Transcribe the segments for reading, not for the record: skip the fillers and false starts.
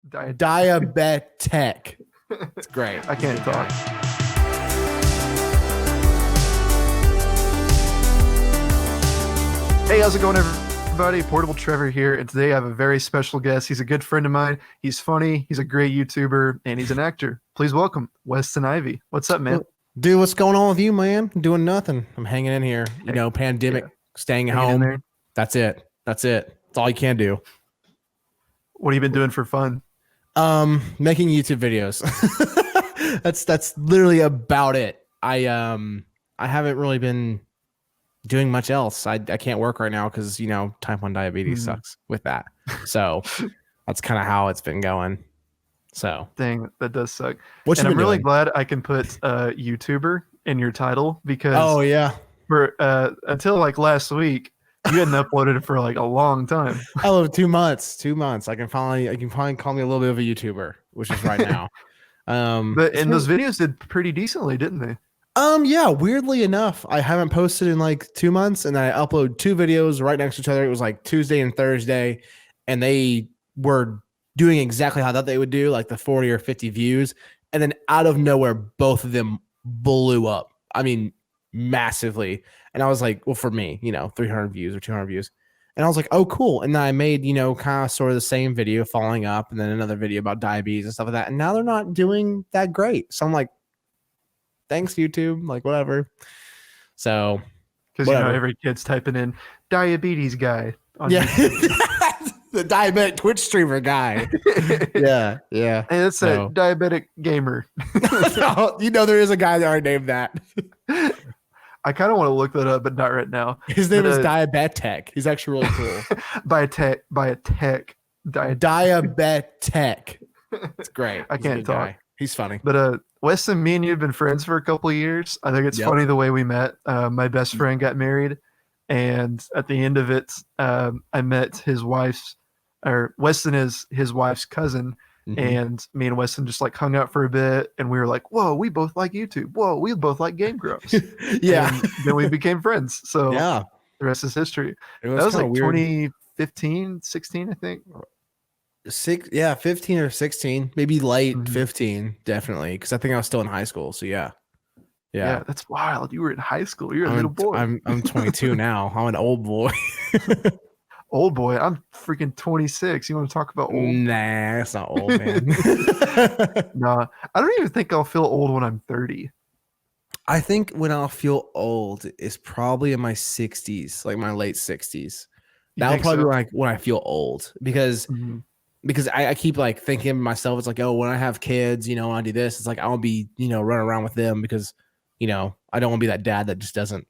Diabetic. It's great. I can't talk. Hey, how's it going, everybody? Portable Trevor here, and today I have a very special guest. He's a good friend of mine. He's funny. He's a great YouTuber, and he's an actor. Please welcome Weston Ivey. What's up, man? Dude, what's going on with you, man? I'm doing nothing. I'm hanging in here. You know, pandemic, staying at home. That's it. That's all you can do. What have you been doing for fun? Making YouTube videos. that's literally about it. I haven't really been doing much else. I can't work right now because, you know, type 1 diabetes sucks with that. So that's kind of how it's been going. So dang, that does suck. And I'm really glad I can put YouTuber in your title because for until like last week you hadn't uploaded it for like a long time. Oh, 2 months. 2 months. I can finally call me a little bit of a YouTuber, which is right now. But those videos did pretty decently, didn't they? Yeah, weirdly enough, I haven't posted in like 2 months, and I upload 2 videos right next to each other. It was like Tuesday and Thursday, and they were doing exactly how I thought they would do, like the 40 or 50 views. And then out of nowhere, both of them blew up. I mean, massively. And I was like, well, for me, you know, 300 views or 200 views. And I was like, oh, cool. And then I made, you know, kind of sort of the same video following up, and then another video about diabetes and stuff like that. And now they're not doing that great. So I'm like, thanks, YouTube, like whatever. So, because, you know, every kid's typing in diabetes guy on YouTube. The diabetic Twitch streamer guy. Yeah. And it's a diabetic gamer. You know, there is a guy that already named that. I kind of want to look that up, but not right now. His name is Diabetic. He's actually really cool. Diabetic. It's great. I can't talk. Guy. He's funny. But Weston, me and you have been friends for a couple of years. I think it's funny the way we met. My best friend got married, and at the end of it, I met his wife's, or Weston is his wife's cousin. And me and Weston just like hung out for a bit, and we were like, whoa, we both like YouTube. Whoa, we both like Game Grumps. And then we became friends. So the rest is history. That was like weird. 2015, 16, I think. 15 or 16, maybe late 15, definitely. Because I think I was still in high school. So yeah, that's wild. You were in high school. You're a little boy. I'm 22 now. I'm an old boy. Old boy, I'm freaking 26. You want to talk about old? Nah, that's not old, man. Nah, I don't even think I'll feel old when I'm 30. I think when I'll feel old is probably in my 60s, like my late 60s. That'll probably be like when I feel old, because I keep like thinking to myself, it's like, oh, when I have kids, you know, when I do this, it's like I'll be, you know, running around with them because, you know, I don't want to be that dad that just doesn't,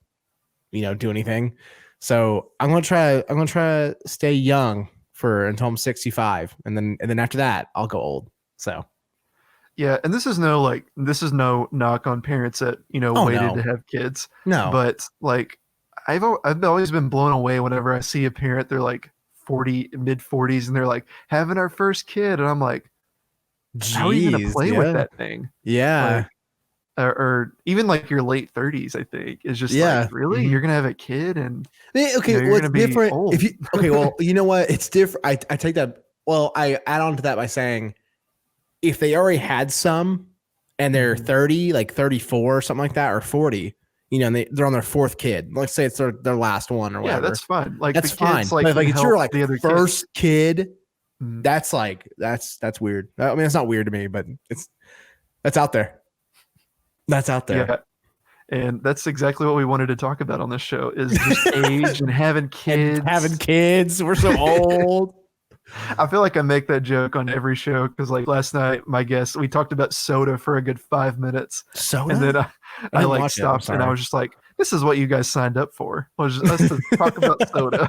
you know, do anything. So I'm gonna try to stay young until I'm 65, and then after that I'll go old. So yeah, and this is no knock on parents that, you know, waited to have kids. No, but like I've always been blown away whenever I see a parent, they're like 40, mid 40s, and they're like having our first kid, and I'm like, how are you gonna play with that thing? Yeah. Like, or even like your late 30s, I think, is just like, really, you're gonna have a kid, and what's different if you well, you know what, it's different. I take that, well, I add on to that by saying, if they already had some and they're 30, like 34 or something like that, or 40, you know, and they're on their 4th kid, let's say it's their last one or whatever, that's fine. Like that's fine. Like it's your like first kid, that's like that's weird. I mean, it's not weird to me, but that's out there. That's out there. Yeah. And that's exactly what we wanted to talk about on this show, is just age and having kids. We're so old. I feel like I make that joke on every show, because like last night, my guest, we talked about soda for a good 5 minutes. Soda? And then I like stopped and I was just like, this is what you guys signed up for, was just us to talk about soda.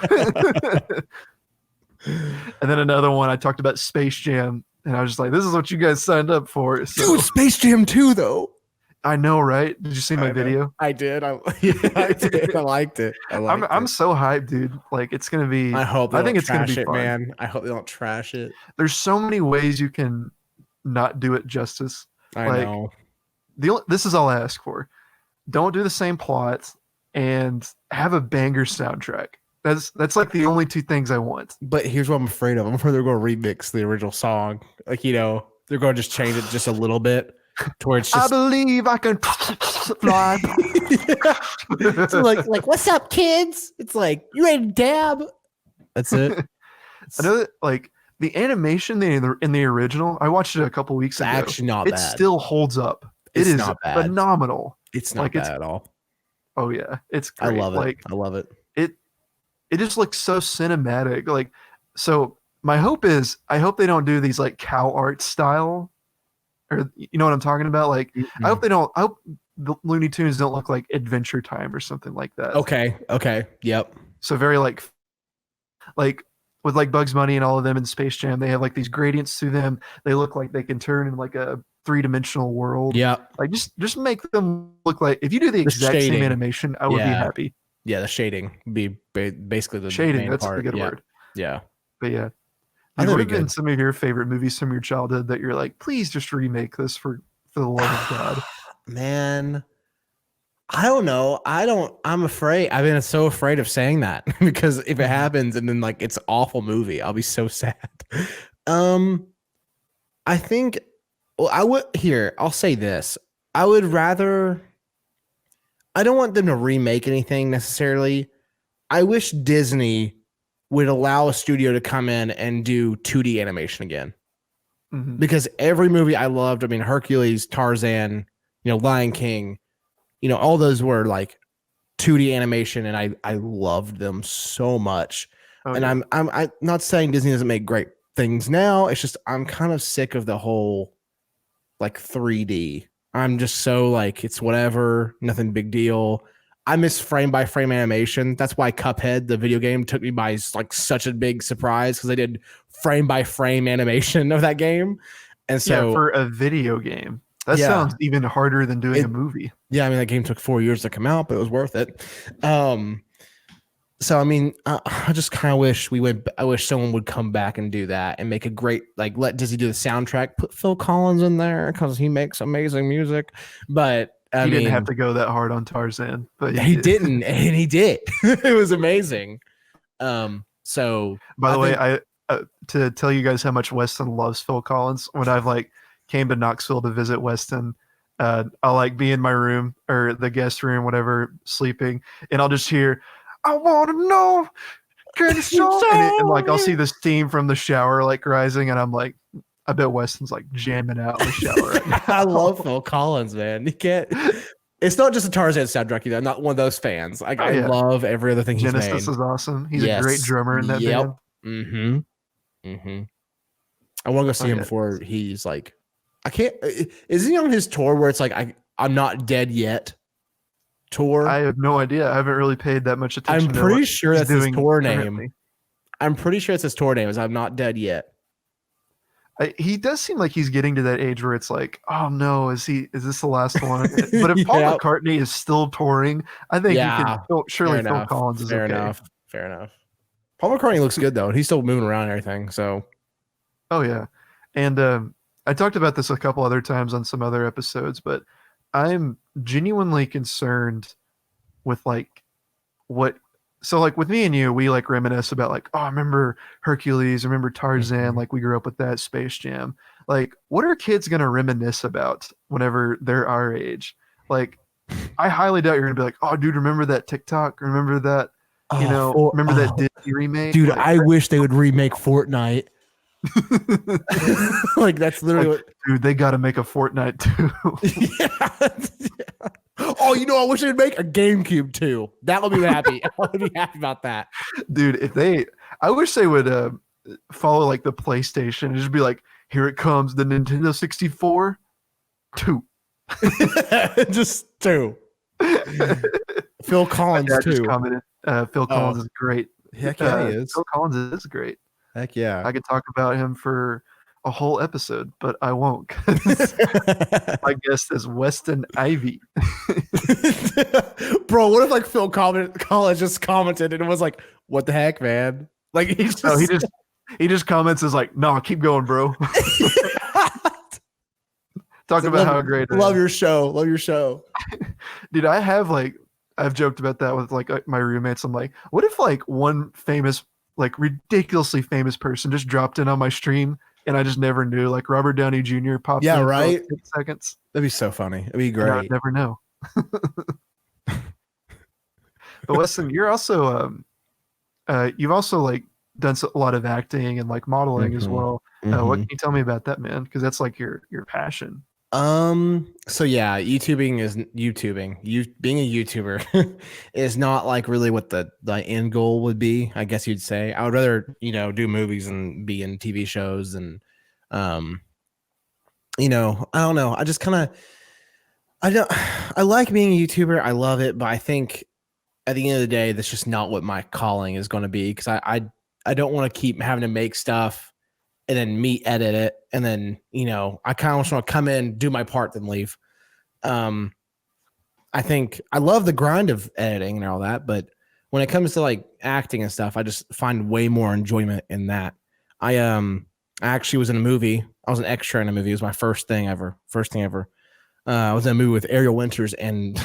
And then another one, I talked about Space Jam, and I was just like, this is what you guys signed up for. So, dude, Space Jam 2 though. I know, right? Did you see my video? I did. I did. I liked it. I'm so hyped, dude. Like, it's gonna be. I think it's gonna be fun, man. I hope they don't trash it. There's so many ways you can not do it justice. I know. This is all I ask for. Don't do the same plot, and have a banger soundtrack. That's like the only two things I want. But here's what I'm afraid of. I'm afraid they're going to remix the original song. Like, they're going to just change it just a little bit to where it's just. I believe I can fly. So like, what's up, kids? It's like, you ready to dab? That's it. I know that like the animation in the original, I watched it a couple weeks ago. Actually not it bad. Still holds up. It's it is not bad. Phenomenal. It's not bad at all. Oh yeah, it's great. I love it. Like, I love it. It just looks so cinematic. Like, so my hope is I hope they don't do these like cow art style, or you know what I'm talking about. Like, I hope they don't. I hope the Looney Tunes don't look like Adventure Time or something like that. Okay. Yep. So very like with like Bugs Bunny and all of them in Space Jam, they have like these gradients to them. They look like they can turn in like a 3-dimensional world. Yeah. Like just make them look like, if you do the exact shading. same animation, I would be happy. Yeah, the shading would be basically the shading. main That's part. a good word. Yeah. But yeah. What have been some of your favorite movies from your childhood that you're like, please just remake this for the love of God? Man, I don't know. I'm afraid. I've been so afraid of saying that because if it happens and then like it's an awful movie, I'll be so sad. I think I'll say this. I would rather, I don't want them to remake anything necessarily. I wish Disney would allow a studio to come in and do 2D animation again. Because every movie I loved, I mean, Hercules, Tarzan, Lion King, all those were like 2D animation, and I loved them so much. I'm not saying Disney doesn't make great things now. It's just I'm kind of sick of the whole like 3D. I'm just so like, it's whatever, nothing big deal. I miss frame by frame animation. That's why Cuphead, the video game, took me by like such a big surprise, because they did frame by frame animation of that game. And so for a video game, that sounds even harder than doing a movie. Yeah, I mean, that game took 4 years to come out, but it was worth it. So I mean, I just kind of wish I wish someone would come back and do that and make a great, like, let Disney do the soundtrack, put Phil Collins in there because he makes amazing music. But he didn't have to go that hard on Tarzan, but he didn't, and he did. It was amazing. So by the way, I to tell you guys how much Weston loves Phil Collins, when I've like came to Knoxville to visit Weston, I'll like be in my room or the guest room, whatever, sleeping, and I'll just hear, I want to know, can you show me? And like I'll see the steam from the shower like rising, and I'm like, I bet Weston's like jamming out in the shower right now. I love Phil Collins, man. You can't. It's not just a Tarzan soundtrack. I'm not one of those fans. Like, I love every other thing Genesis he's made. is awesome. He's a great drummer in that band. I want to go see him before he's like, I can't. Is he on his tour where it's like I'm not dead yet? Tour? I have no idea. I haven't really paid that much attention. I'm pretty sure that's his tour name. I'm pretty sure it's his tour name. Is I'm not dead yet. He does seem like he's getting to that age where it's like, oh no, is this the last one? But if Paul McCartney is still touring, I think you can surely Phil Collins is okay. Fair enough. Paul McCartney looks good though. He's still moving around and everything. So, oh yeah, and I talked about this a couple other times on some other episodes, but I'm genuinely concerned with like what. So like with me and you, we like reminisce about like, oh, I remember Hercules, I remember Tarzan, like we grew up with that, Space Jam. Like, what are kids gonna reminisce about whenever they're our age? Like, I highly doubt you're gonna be like, oh, dude, remember that TikTok? Remember that? Remember that Disney remake? Dude, like, I wish they would remake Fortnite. Like, that's literally what. Dude, they got to make a Fortnite too. Yeah. Oh, I wish they'd make a GameCube too. That would be happy. I would be happy about that. Dude, I wish they would follow like the PlayStation and just be like, here it comes, the Nintendo 64 2. Just 2. Phil Collins too. Just commented, Phil Collins is great. Heck yeah, he is. Phil Collins is great. Heck yeah. I could talk about him for a whole episode, but I won't. My guest is Weston Ivey. Bro, what if like Phil Collins just commented and it was like, what the heck, man? Like he just comments is like, no, keep going, bro. Talk about how great. Love your show. Dude, I have like I've joked about that with like my roommates. I'm like, what if like one famous, like ridiculously famous person just dropped in on my stream and I just never knew? Like Robert Downey Jr. popped Yeah, in for like right. 6 seconds, That'd be so funny. It'd be and I would great. never know. But Weston, you're also you've also like done a lot of acting and like modeling as Hmm. well. What Hmm. can you tell me about that, man? Because that's like your passion. So yeah, YouTubing. You being a YouTuber is not like really what the end goal would be, I guess you'd say. I would rather, do movies and be in TV shows and um, I don't know. I just kind of I don't I like being a YouTuber. I love it, but I think at the end of the day, that's just not what my calling is going to be because I don't want to keep having to make stuff and then me edit it and then I kind of just want to come in, do my part, then leave. um I think I love the grind of editing and all that, but when it comes to like acting and stuff, I just find way more enjoyment in that. I actually was in a movie. I was an extra in a movie. It was my first thing ever. I was in a movie with Ariel Winters and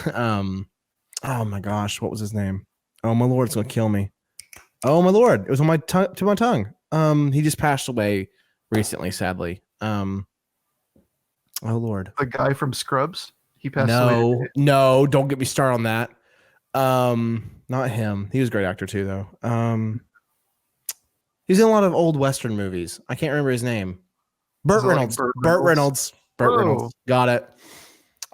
oh my gosh, what was his name? Oh my lord, it's gonna kill me. Oh my lord, it was on my to my tongue. He just passed away recently, sadly. Oh lord. The guy from Scrubs, he passed away No, today. no, don't get me started on that. Not him. He was a great actor too, though. He's in a lot of old Western movies. I can't remember his name. Is Burt it like Reynolds. Burt Burt Reynolds? Reynolds. Burt Whoa, Reynolds. Got it.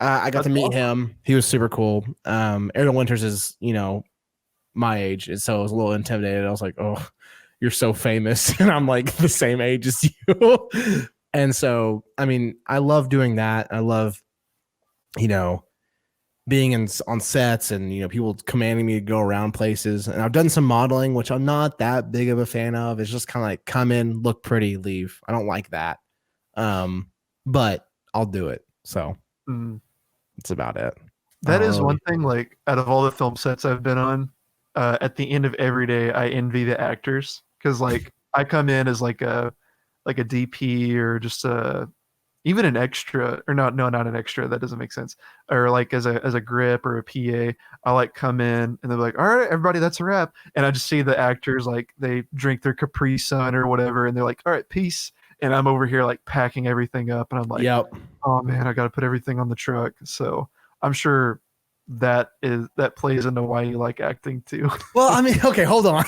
I got that's to meet awesome. him. He was super cool. Ariel Winters is, my age, and so I was a little intimidated. I was like, "Oh, you're so famous," and I'm like the same age as you. And so, I mean, I love doing that. I love, you know, being on sets and people commanding me to go around places. And I've done some modeling, which I'm not that big of a fan of. It's just kind of like come in, look pretty, leave. I don't like that. But I'll do it. So Mm. that's about it. I That don't is one really. thing. Like out of all the film sets I've been on, at the end of every day, I envy the actors because like I come in as like a DP or just a even an extra or not no not an extra that doesn't make sense or like as a grip or a PA. I like come in and they're like, all right everybody, that's a wrap, and I just see the actors like they drink their Capri Sun or whatever and they're like, all right, peace, and I'm over here like packing everything up and I'm like, Yep. oh man, I got to put everything on the truck. So I'm sure that plays into why you like acting too. Well, I mean, okay, hold on.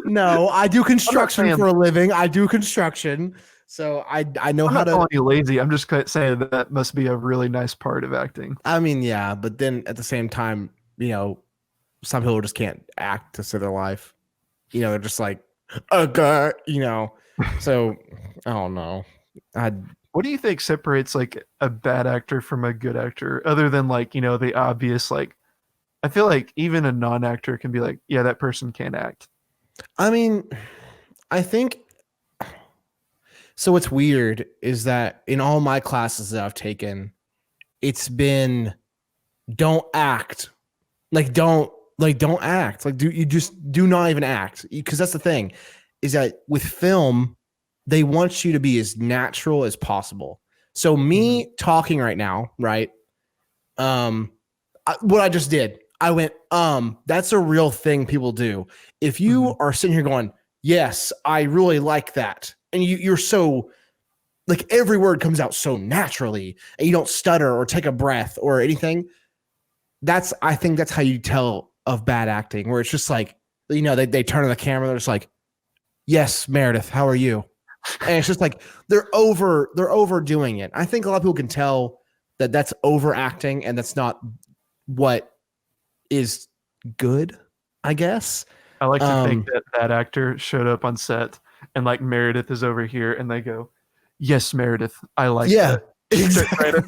No, I do I'm not construction saying for a living. I do construction. So I know I'm how not to. calling you lazy. I'm just saying that must be a really nice part of acting. I mean, yeah, but then at the same time, some people just can't act to save their life. They're just like, okay, So I don't know. I What do you think separates like a bad actor from a good actor, other than like the obvious like? I feel like even a non-actor can be like, yeah, that person can't act. I mean, I think so. What's weird is that in all my classes that I've taken, it's been don't act. Don't act. Like do you just do not even act, because that's the thing is that with film they want you to be as natural as possible. So Mhm. me talking right now, right? What I just did, I went, that's a real thing people do. If you Mhm. are sitting here going, yes, I really like that, and you're so like every word comes out so naturally, and you don't stutter or take a breath or anything, I think that's how you tell of bad acting, where it's just like, they turn on the camera, they're just like, yes, Meredith, how are you? And it's just like they're overdoing it. I think a lot of people can tell that that's overacting and that's not what is good, I guess. I like to think Um, that that actor showed up on set and like Meredith is over here and they go, "Yes, Meredith, I like yeah, that." Right. exactly. And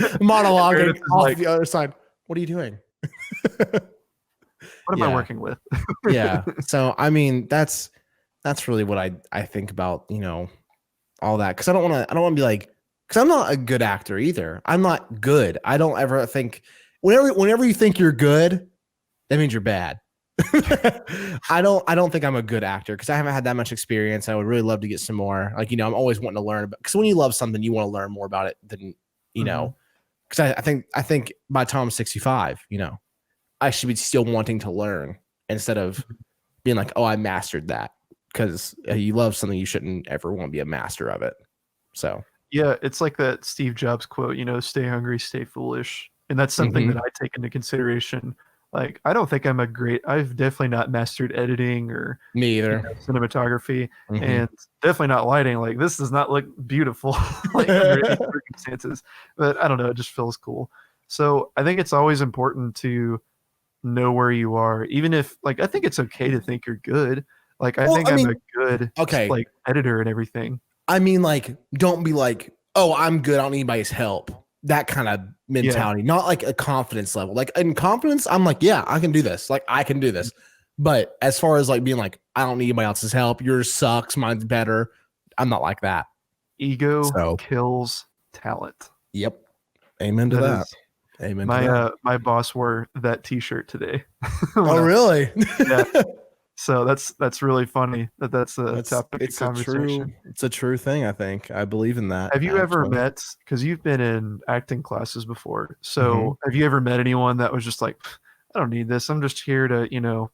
Meredith Monologuing is off like, the other side. What are you doing? "What am I Yeah, working with?" yeah. So I mean, that's really what I think about, all that, because I don't want to be like, because I'm not a good actor either. I'm not good. I don't ever think whenever you think you're good, that means you're bad. I don't think I'm a good actor because I haven't had that much experience. I would really love to get some more. Like, I'm always wanting to learn about, because when you love something, you want to learn more about it than, you Mhm. know, because I think by the time I'm 65, I should be still wanting to learn instead of being like, oh, I mastered that. Because you love something, you shouldn't ever want to be a master of it. So Yeah, it's like that Steve Jobs quote, stay hungry, stay foolish. And that's something that I take into consideration. Like, I don't think I've definitely not mastered editing or me either. Cinematography, and definitely not lighting. Like, this does not look beautiful like under any circumstances. But I don't know, it just feels cool. So I think it's always important to know where you are, even if I think it's okay to think you're good. Like, I think I'm a good editor and everything. I mean, don't be like, oh, I'm good, I don't need anybody's help. That kind of mentality, not like a confidence level. Like in confidence, I'm like, yeah, I can do this. Like I can do this. But as far as being like, I don't need anybody else's help. Yours sucks. Mine's better. I'm not like that. Ego kills talent. Yep. Amen to that. Amen. My boss wore that T-shirt today. Oh, really? Yeah. So that's really funny. That's a topic of conversation. It's a true thing. I think I believe in that. Have you ever met? Because you've been in acting classes before. So have you ever met anyone that was just like, I don't need this. I'm just here to,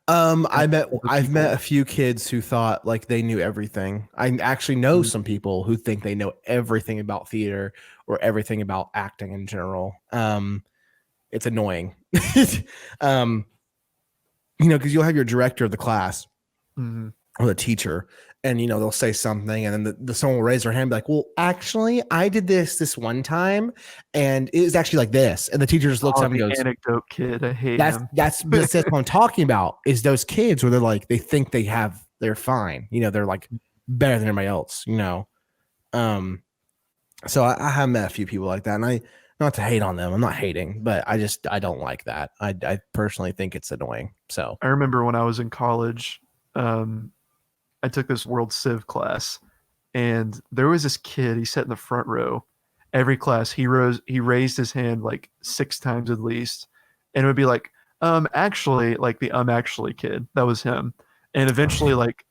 I've met a few kids who thought like they knew everything. I actually know some people who think they know everything about theater or everything about acting in general. It's annoying. Because you'll have your director of the class or the teacher, and they'll say something, and then the someone will raise their hand and be like, well, actually, I did this one time, and it was actually like this. And the teacher just looks up and goes, anecdote kid, I hate that's him. That's what I'm talking about, is those kids where they're like, they think they're fine. They're like better than everybody else, So I have met a few people like that, and I, not to hate on them, I'm not hating, but I don't like that. I personally think it's annoying. So I remember when I was in college, I took this World Civ class, and there was this kid. He sat in the front row. Every class, he raised his hand like 6 times at least, and it would be like, actually, like the actually kid. That was him. And eventually, like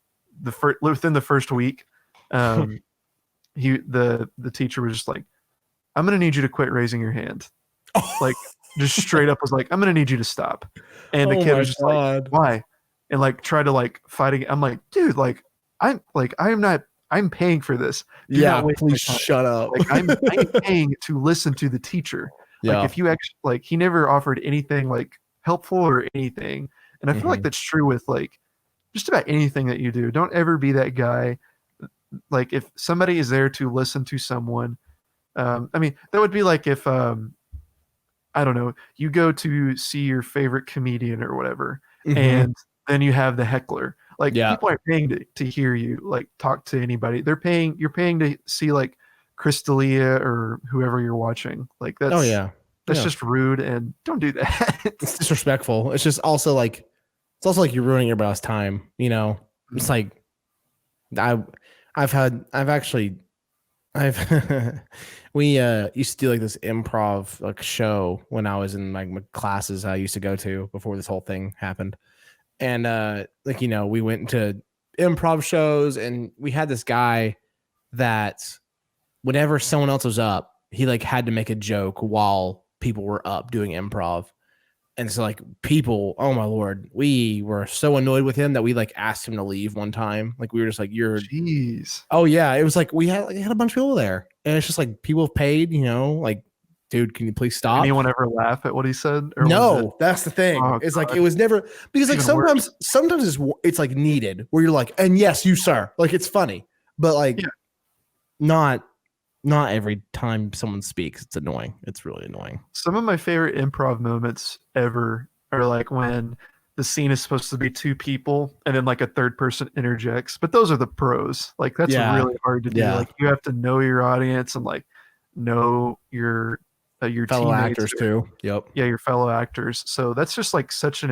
within the first week, the teacher was just like, I'm going to need you to quit raising your hand. Like, just straight up was like, I'm going to need you to stop. And the kid was just like, why? And tried to fight again. I'm like, dude, I'm paying for this. Please shut up. I'm paying to listen to the teacher. Yeah. If you actually, he never offered anything helpful or anything. And I feel like that's true with just about anything that you do. Don't ever be that guy. If somebody is there to listen to someone, that would be like if, I don't know, you go to see your favorite comedian or whatever, and then you have the heckler. People aren't paying to hear you talk to anybody. You're paying to see Crystalia or whoever you're watching. That's just rude, and don't do that. It's disrespectful. It's just also like you're ruining everybody's time. It's like we used to do this improv show when I was in my classes I used to go to before this whole thing happened. And we went into improv shows, and we had this guy that whenever someone else was up, he had to make a joke while people were up doing improv. And so people, oh my Lord, we were so annoyed with him that we asked him to leave one time. We were just like, jeez. Oh yeah. It was we had a bunch of people there, and it's just people have paid, dude, can you please stop? Anyone ever laugh at what he said? Or no, that's the thing. It's God. It was never, because sometimes it's needed where you're and yes, you sir, it's funny, but not every time someone speaks. It's annoying. It's really annoying. Some of my favorite improv moments ever are when the scene is supposed to be 2 people and then a third person interjects, but those are the pros. That's really hard to do. You have to know your audience and know your fellow actors too. Yep. Yeah, your fellow actors. So that's just such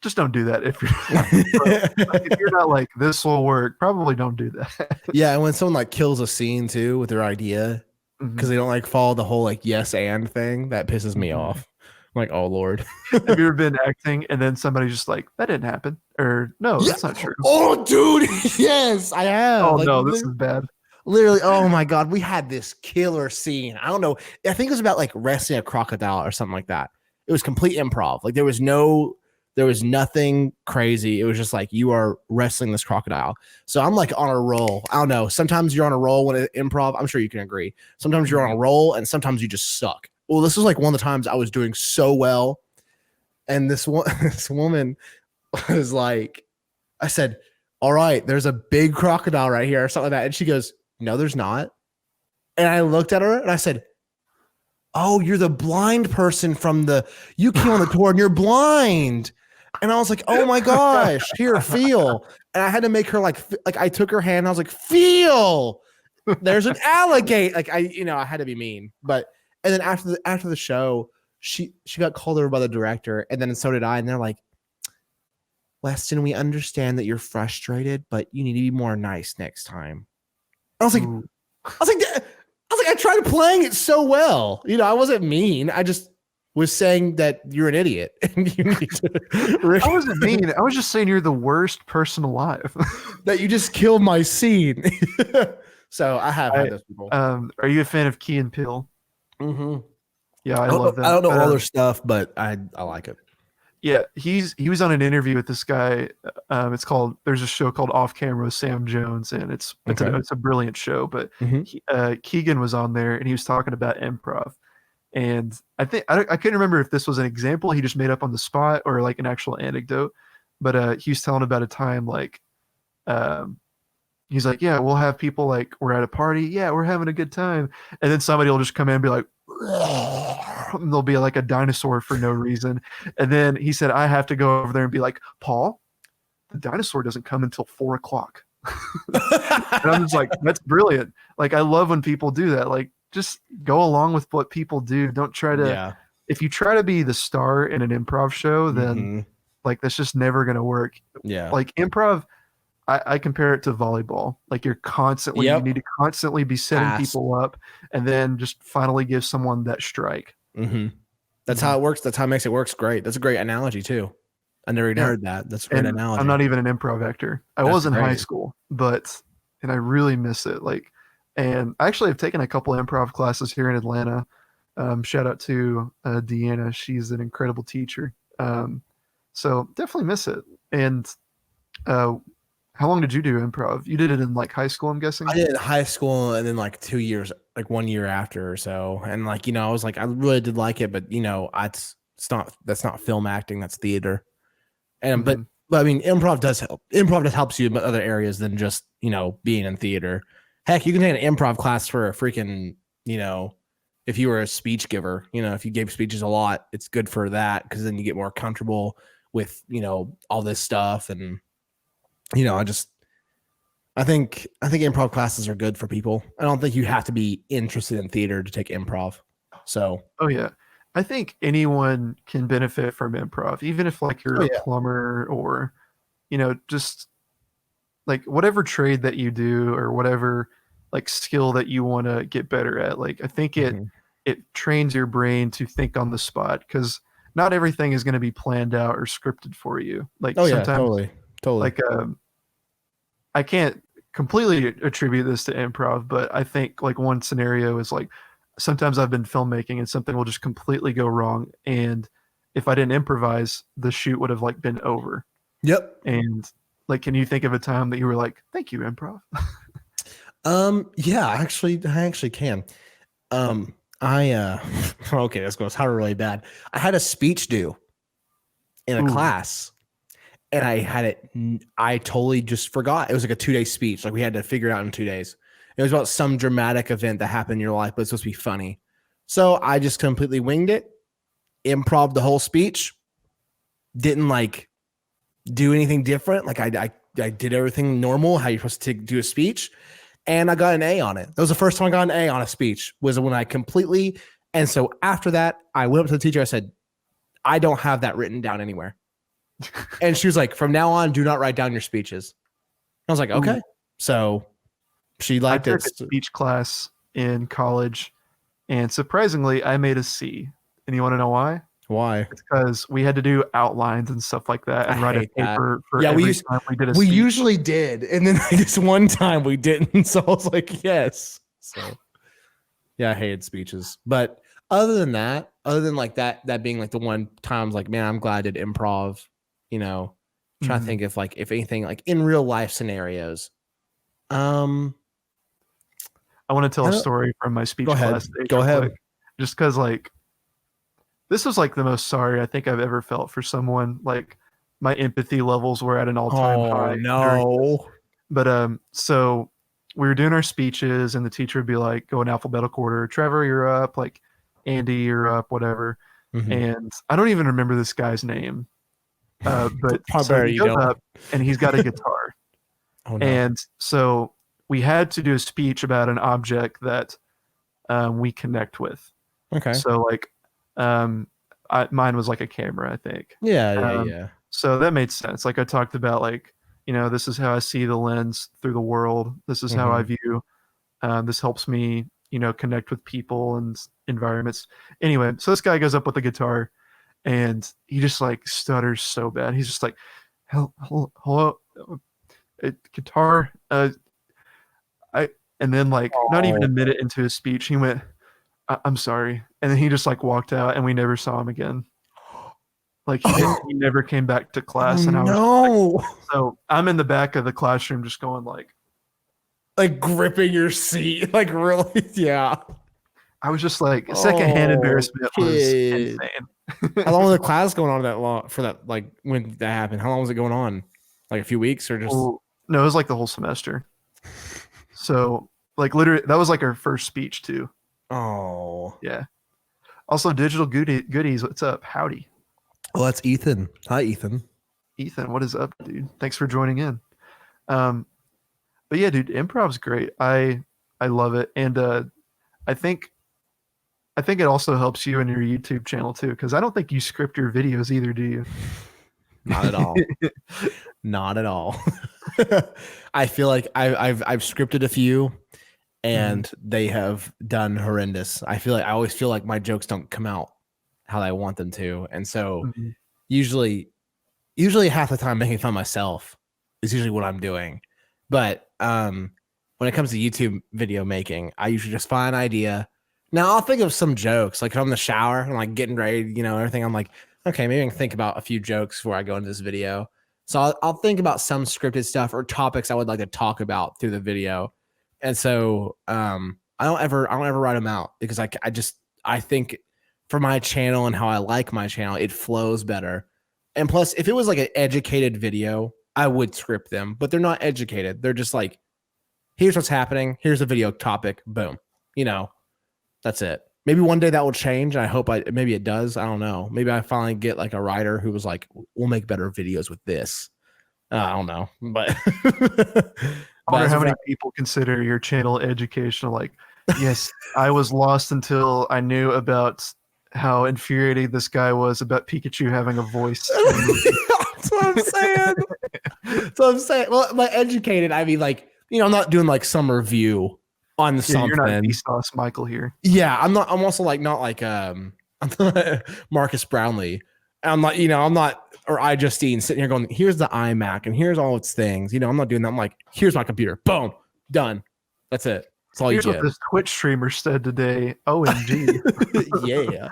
just don't do that if you're if you're not this will work. Probably don't do that. Yeah, and when someone kills a scene too with their idea because they don't follow the whole yes and thing, that pisses me off. I'm like, oh Lord. Have you ever been acting and then somebody's just that didn't happen, or no, that's not true? Oh dude, yes, I have. Oh no, this is bad. Literally, oh my God, we had this killer scene. I don't know. I think it was about like wrestling a crocodile or something like that. It was complete improv. Like there was nothing crazy. It was just like you are wrestling this crocodile. So I'm like on a roll. I don't know. Sometimes you're on a roll when it's improv. I'm sure you can agree. Sometimes you're on a roll and sometimes you just suck. Well, this was like one of the times I was doing so well. And this woman was like, I said, all right, there's a big crocodile right here or something like that. And she goes, no, there's not. And I looked at her and I said, oh, you're the blind person you came on the tour and you're blind. And I was like, oh my gosh, here, feel. And I had to make her like I took her hand and I was like, feel. There's an alligator. Like I had to be mean. But and then after the show, she got called over by the director, and then so did I. And they're like, Weston, we understand that you're frustrated, but you need to be more nice next time. I was like, I tried playing it so well. I wasn't mean. I just was saying that you're an idiot and you need to. I wasn't mean. I was just saying you're the worst person alive. That you just killed my scene. So I have had those people. Are you a fan of Key and Peele? Mm-hmm. Yeah, I love that. I don't know all their stuff, but I like it. Yeah, he was on an interview with this guy. There's a show called Offcamera Sam Jones, and it's a brilliant show. But Keegan was on there, and he was talking about improv. And I think I couldn't remember if this was an example he just made up on the spot or like an actual anecdote. But he was telling about a time like, he's like, yeah, we'll have people like we're at a party, yeah, we're having a good time, and then somebody will just come in and be like. And there'll be like a dinosaur for no reason. And then he said, I have to go over there and be like, Paul, the dinosaur doesn't come until 4:00. And I'm just like, that's brilliant. Like, I love when people do that. Like, just go along with what people do. Don't try to, if you try to be the star in an improv show, then like, that's just never going to work. Yeah. Like improv, I compare it to volleyball. Like you're constantly, you need to constantly be setting people up and then just finally give someone that strike. Mm-hmm. That's how it works. That's how it makes it works. Great. That's a great analogy too. I never even heard that. That's a great analogy. I'm not even an improv actor. I was in high school, and I really miss it. Like, and I actually have taken a couple improv classes here in Atlanta. Shout out to Deanna. She's an incredible teacher. So definitely miss it. And how long did you do improv? You did it in like high school, I'm guessing? I did it in high school and then like 2 years, like 1 year after or so. And like, I was like, I really did like it, but that's not film acting, that's theater. And but I mean, improv does help. Improv just helps you in other areas than just, being in theater. Heck, you can take an improv class for a freaking, if you were a speech giver, if you gave speeches a lot, it's good for that because then you get more comfortable with, all this stuff. And I think improv classes are good for people. I don't think you have to be interested in theater to take improv. So, oh yeah, I think anyone can benefit from improv, even if like you're a plumber or, just like whatever trade that you do or whatever like skill that you want to get better at. Like I think it trains your brain to think on the spot because not everything is going to be planned out or scripted for you. Like sometimes, totally. Like I can't completely attribute this to improv, but I think like one scenario is like sometimes I've been filmmaking and something will just completely go wrong, and if I didn't improvise, the shoot would have like been over. Yep. And like, can you think of a time that you were like, "Thank you, improv"? Yeah, I actually can. Okay, this goes how really bad. I had a speech due in a class. And I totally just forgot. It was like a 2-day speech. Like we had to figure it out in 2 days. It was about some dramatic event that happened in your life, but it's supposed to be funny. So I just completely winged it, improv the whole speech, didn't like do anything different. Like I did everything normal, how you're supposed to do a speech. And I got an A on it. That was the first time I got an A on a speech was when I completely. And so after that, I went up to the teacher. I said, I don't have that written down anywhere. And she was like, from now on, do not write down your speeches. I was like, okay. So she liked I took a speech class in college, and surprisingly, I made a C. And you want to know why? Why? It's because we had to do outlines and stuff like that and I write a hate that. paper for Yeah, every time we did a we speech. usually did, and then this one time we didn't. So I was like, yes. So yeah, I hated speeches. But other than that, other than like that being like the one time I was like, man, I'm glad I did improv. You know, trying to think if like if anything like in real life scenarios. I want to tell a story from my speech Go ahead. class stage Go real ahead. quick. Just because like this was like the most sorry I think I've ever felt for someone. Like my empathy levels were at an all-time high during this. No. But so we were doing our speeches and the teacher would be like, go in alphabetical order. Trevor, you're up. Like Andy, you're up. Whatever. Mhm. And I don't even remember this guy's name. But so he you goes don't. up and he's got a guitar. Oh no. And so we had to do a speech about an object that we connect with. Okay. So like mine was like a camera, I think. Yeah. So that made sense. Like I talked about like, this is how I see the lens through the world. This is how I view. This helps me, connect with people and environments. Anyway, so this guy goes up with a guitar and he just like stutters so bad. He's just like, hello, guitar. And then like not even a minute into his speech, he went, I'm sorry. And then he just like walked out and we never saw him again. Like he never came back to class. And I was like, so I'm in the back of the classroom just going like gripping your seat. Like really? Yeah. I was just like secondhand embarrassment was insane. How long was the class going on that long for that? Like when that happened, how long was it going on? Like a few weeks or just? Well, no, it was like the whole semester. So like literally that was like our first speech too. Oh yeah. Also digital goodies. What's up? Howdy. Well, that's Ethan. Hi, Ethan. Ethan, what is up, dude? Thanks for joining in. But yeah, dude, improv's great. I love it. And I think it also helps you in your YouTube channel too, because I don't think you script your videos either, do you? Not at all. Not at all. I feel like I've scripted a few and they have done horrendous. I always feel like my jokes don't come out how I want them to. And so usually half the time making fun of myself is usually what I'm doing. But when it comes to YouTube video making, I usually just find an idea. Now I'll think of some jokes, like if I'm in the shower and like getting ready, everything. I'm like, okay, maybe I can think about a few jokes before I go into this video. So I'll think about some scripted stuff or topics I would like to talk about through the video. And so I don't ever write them out because I think for my channel and how I like my channel, it flows better. And plus, if it was like an educated video, I would script them, but they're not educated. They're just like, here's what's happening. Here's a video topic. Boom. That's it. Maybe one day that will change. I hope maybe it does. I don't know. Maybe I finally get like a writer who was like, we'll make better videos with this. I don't know, but I wonder how many people consider your channel educational. Like, yes, I was lost until I knew about how infuriating this guy was about Pikachu having a voice. That's what I'm saying. Well, by educated, I mean like, I'm not doing like some review on something. You're not Vsauce Michael here. Yeah, I'm not. I'm also like not like Marcus Brownlee. I'm not. I'm not. Or iJustine sitting here going, here's the iMac and here's all its things. I'm not doing that. I'm like, here's my computer. Boom, done. That's it. That's all here's you get. What this Twitch streamer said today. OMG. Yeah.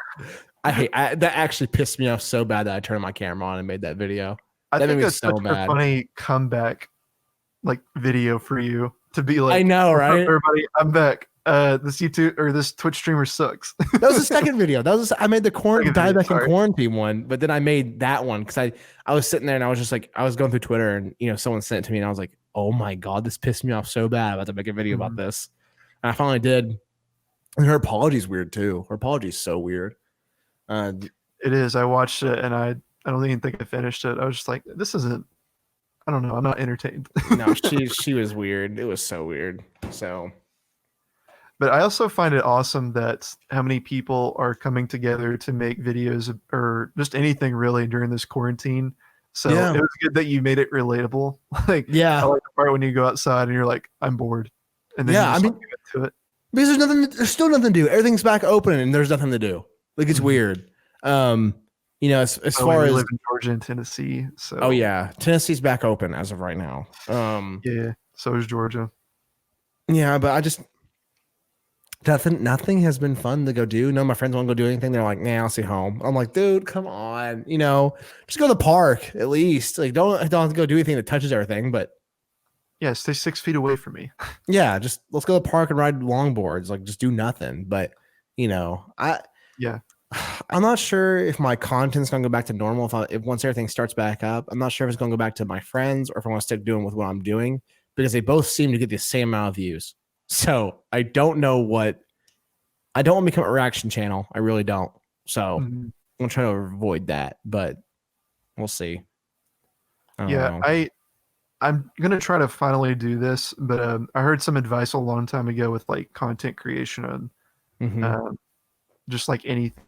That actually pissed me off so bad that I turned my camera on and made that video. I think that's so such a funny comeback like video for you to be like, I know, right? Everybody, I'm back. This YouTube or this Twitch streamer sucks. That was the second video. I made the diabetic in quarantine one, but then I made that one because I was sitting there and I was just like, I was going through Twitter and someone sent it to me and I was like, oh my God, this pissed me off so bad. I'm about to make a video about this. And I finally did. And her apology's weird too. Her apology's so weird. It is. I watched it and I don't even think I finished it. I was just like, this isn't. I don't know. I'm not entertained. No, she was weird. It was so weird. So. But I also find it awesome that how many people are coming together to make videos or just anything really during this quarantine. So it was good that you made it relatable. Like, I like the part when you go outside and you're like, I'm bored. And then you just get to it. Because there's still nothing to do. Everything's back open and there's nothing to do. Like it's weird. as Oh, far we as live in Georgia and Tennessee, oh so yeah, Tennessee's back open as of right now. yeah, so is Georgia. Yeah, but I just nothing has been fun to go do. None of my friends want to go do anything. They're like, nah, I'll stay home. I'm like, dude, come on. Just go to the park at least. Like, don't have to go do anything that touches everything. But Yeah, stay 6 feet away from me. yeah, just let's go to the park and ride longboards. Like, just do nothing. But I Yeah. I'm not sure if my content's gonna go back to normal if once everything starts back up. I'm not sure if it's gonna go back to my friends or if I want to stick doing with what I'm doing because they both seem to get the same amount of views. So I don't know what I don't want to become a reaction channel. I really don't. So Mhm. I'm trying to avoid that, but we'll see. I don't Yeah, know. I'm gonna try to finally do this, but I heard some advice a long time ago with like content creation and Mm-hmm. um, just like anything,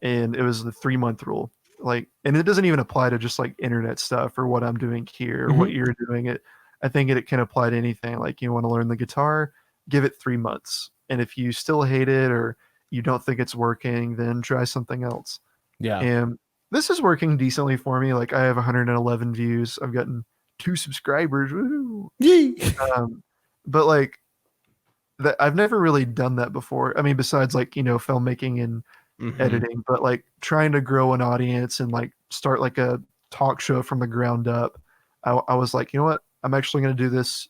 and it was the 3 month rule. Like, and it doesn't even apply to just like internet stuff or what I'm doing here or what Mm-hmm. you're doing. I think it can apply to anything. Like, you want to learn the guitar, give it 3 months, and if you still hate it or you don't think it's working, then try something else. Yeah. And this is working decently for me. Like, I have 111 views. I've gotten 2 subscribers. Woo! Yee. Um, but like that, I've never really done that before. I mean, besides like filmmaking and Mm-hmm. editing, but like trying to grow an audience and like start like a talk show from the ground up. I was like, you know what? I'm actually going to do this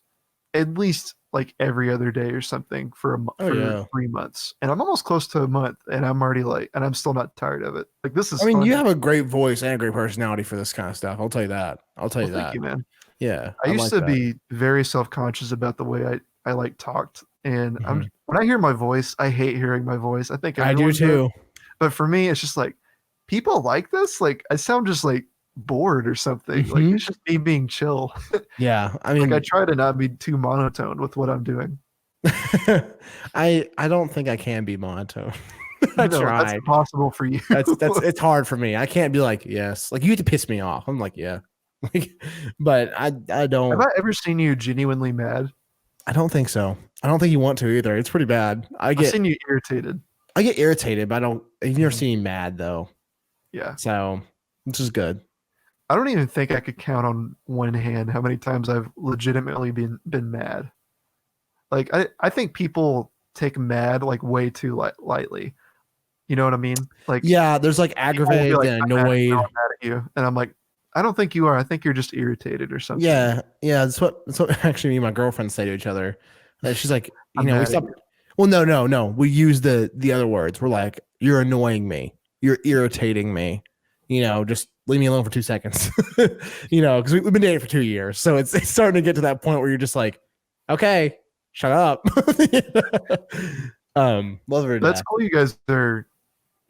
at least like every other day or something for Oh for yeah. 3 months, and I'm almost close to a month, and I'm already like, and I'm still not tired of it. Like, this is I mean, you fun. have a great voice and a great personality for this kind of stuff. I'll tell you that. I'll tell Well, you thank that. you, man. Yeah, I I used like to that. be very self-conscious about the way I like talked, and I'm Mm-hmm. when I hear my voice, I hate hearing my voice. I think I do everyone does, too. but for me, it's just like people like this. Like, I sound just like bored or something. Like, Mm-hmm. it's just me being chill. Yeah. I Like, I mean, try to not be too monotone with what I'm doing. I don't think I can be monotone. I No, that's tried. impossible for you. That's it's hard for me. I can't be like, yes. Like you have to piss me off. I'm like, yeah. Like, but Have I ever seen you genuinely mad? I don't think so. I don't think you want to either. It's pretty bad. I've seen you irritated. I get irritated, but I don't you've never Mhm. seen me mad though. Yeah. So which is good. I don't even think I could count on one hand how many times I've legitimately been mad. Like, I think people take mad like way too lightly. You know what I mean? Like, Yeah, there's like people will be aggravated, like, then "I'm mad at you, annoyed. I'm mad at you," and I'm like, "I don't think you are. I think you're just irritated or something." Yeah, that's what actually me and my girlfriend say to each other. She's like, I'm we mad at you. stopped. Well, no. We use the other words. We're like, you're annoying me. You're irritating me. Just leave me alone for 2 seconds. Because we've been dating for 2 years, so it's starting to get to that point where you're just like, okay, shut up. Love her to That's death. cool. You guys are,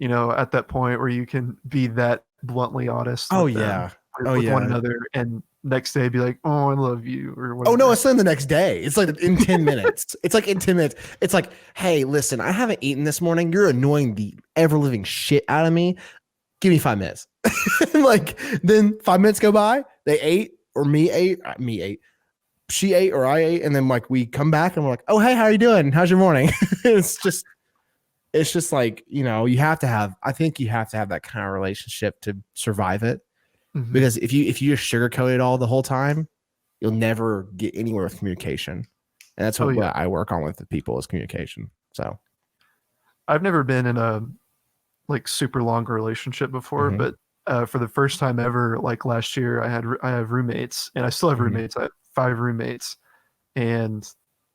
at that point where you can be that bluntly honest Oh with them, yeah. Oh with one yeah. another, and next day be like, "Oh, I love you," or Oh no, whatever. it's not the next day. It's like in 10 minutes. It's like in 10 minutes. It's like, hey, listen, I haven't eaten this morning. You're annoying the ever living shit out of me. Give me 5 minutes. Like then 5 minutes go by. They ate or me ate. She ate or I ate, and then like we come back and we're like, oh hey, how are you doing? How's your morning? It's just like you have to have. I think you have to have that kind of relationship to survive it. Mhm. Because if you just sugarcoat it all the whole time, you'll never get anywhere with communication. And that's Oh, what yeah. I work on with the people is communication. So I've never been in a like super long relationship before, mhm, but for the first time ever, like last year, I have roommates, and I still have mhm. roommates. I have 5 roommates, and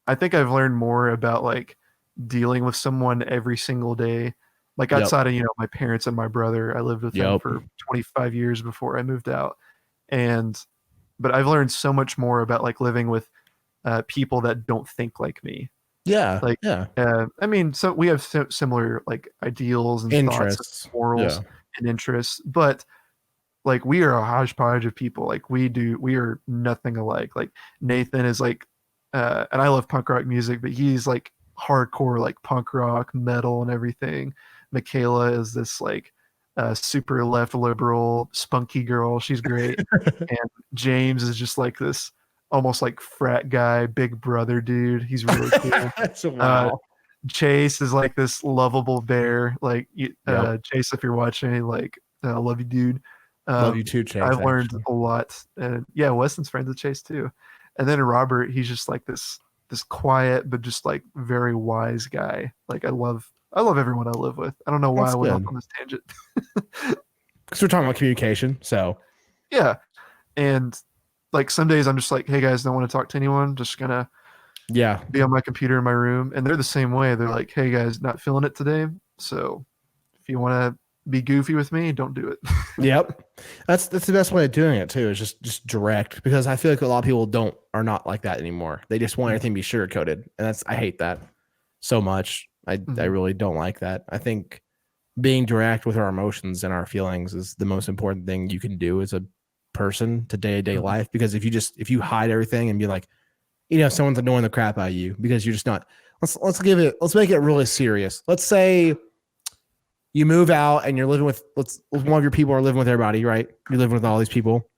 I think I've learned more about like dealing with someone every single day. Like, Yep. outside of my parents and my brother, I lived with them Yep. for 25 years before I moved out, and but I've learned so much more about like living with people that don't think like me. Yeah. Like, Yeah. I mean, so we have similar like ideals and thoughts and Interests. morals Yeah. and interests, but like we are a hodgepodge of people. Like, we are nothing alike. Like, Nathan is like, and I love punk rock music, but he's like hardcore like punk rock, metal, and everything. Michaela is this like super left liberal, spunky girl. She's great, and James is just like this almost like frat guy, big brother dude. He's really cool. So Uh, wow. Chase is like this lovable bear. Like, Yep. Chase, if you're watching, like I love you, dude. Love you too, Chase. I've learned Actually. a lot. And yeah, Weston's friends with Chase too. And then Robert, he's just like this quiet but just like very wise guy. Like I love everyone I live with. I don't know why That's I went off good. on this tangent. Because we're talking about communication. So Yeah. And like some days I'm just like, hey guys, don't want to talk to anyone. Just gonna yeah. be on my computer in my room. And they're the same way. They're like, hey guys, not feeling it today. So if you want to be goofy with me, don't do it. Yep. That's the best way of doing it too, is just direct, because I feel like a lot of people are not like that anymore. They just want everything to be sugar coated. And I hate that so much. I really don't like that. I think being direct with our emotions and our feelings is the most important thing you can do as a person to day-to-day life. Because if you hide everything and be like, someone's annoying the crap out of you because you're just not, let's make it really serious. Let's say you move out and you're living with, one of your people are living with everybody, right? You're living with all these people.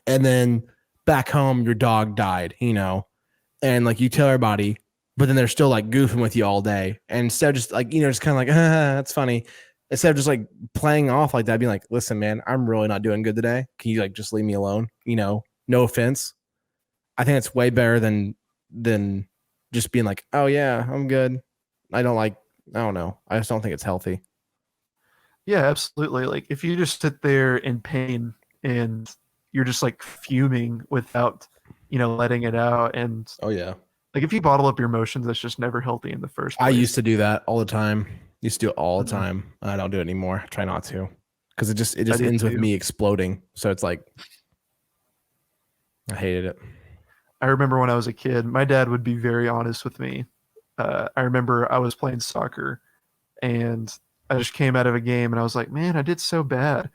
And then back home, your dog died, and like you tell everybody, but then they're still like goofing with you all day. And instead of just like, just kind of like, that's funny. Instead of just like playing off like that, being like, listen, man, I'm really not doing good today. Can you like just leave me alone? No offense. I think it's way better than just being like, oh yeah, I'm good. I don't know. I just don't think it's healthy. Yeah, absolutely. Like if you just sit there in pain and you're just like fuming without, letting it out. And Oh yeah. like if you bottle up your emotions, that's just never healthy in the first place. I used to do that all the time. Used to do it all the time. I don't do it anymore. I try not to, because it just ends with me exploding. So it's like, I hated it. I remember when I was a kid, my dad would be very honest with me. I remember I was playing soccer and I just came out of a game and I was like, man, I did so bad.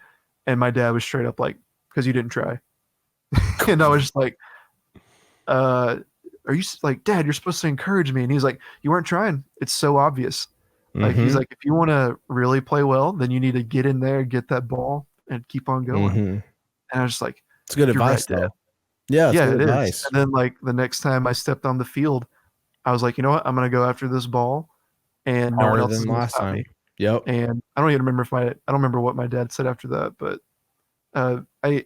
And my dad was straight up like, because you didn't try. And I was just like, are you like, Dad, you're supposed to encourage me. And he's like, you weren't trying. It's so obvious. Like, he's like, if you want to really play well, then you need to get in there, get that ball and keep on going. And I was just like, it's good advice right, though. Yeah, it's good advice. is. And then like the next time I stepped on the field, I was like, you know what? I'm going to go after this ball and no one else is going to stop me. Yep. And I don't even remember I don't remember what my dad said after that, but I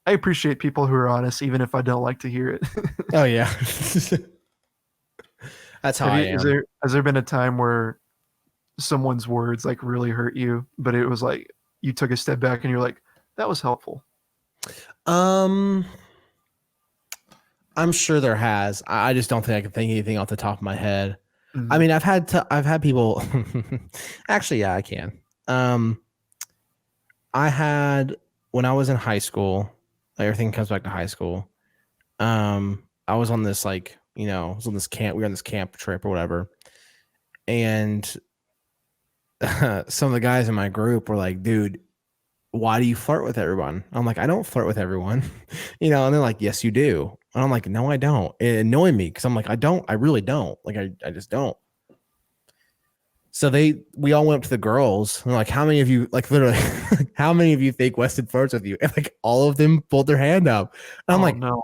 appreciate people who are honest, even if I don't like to hear it. Oh yeah. That's how I am. Has there been a time where someone's words like really hurt you, but it was like you took a step back and you're like, that was helpful? I'm sure there has. I just don't think I can think anything off the top of my head. I mean, I've had people. Actually, yeah, I can. I had, when I was in high school, everything comes back to high school. I was on this I was on this camp. We were on this camp trip or whatever, and some of the guys in my group were like, "Dude, why do you flirt with everyone?" I'm like, "I don't flirt with everyone," and they're like, "Yes, you do." And I'm like, "No, I don't." It annoyed me because I'm like, I really don't. Like, I just don't. So we all went up to the girls and like, how many of you, like literally, how many of you think Weston flirts with you? And like all of them pulled their hand up. And I'm like, no.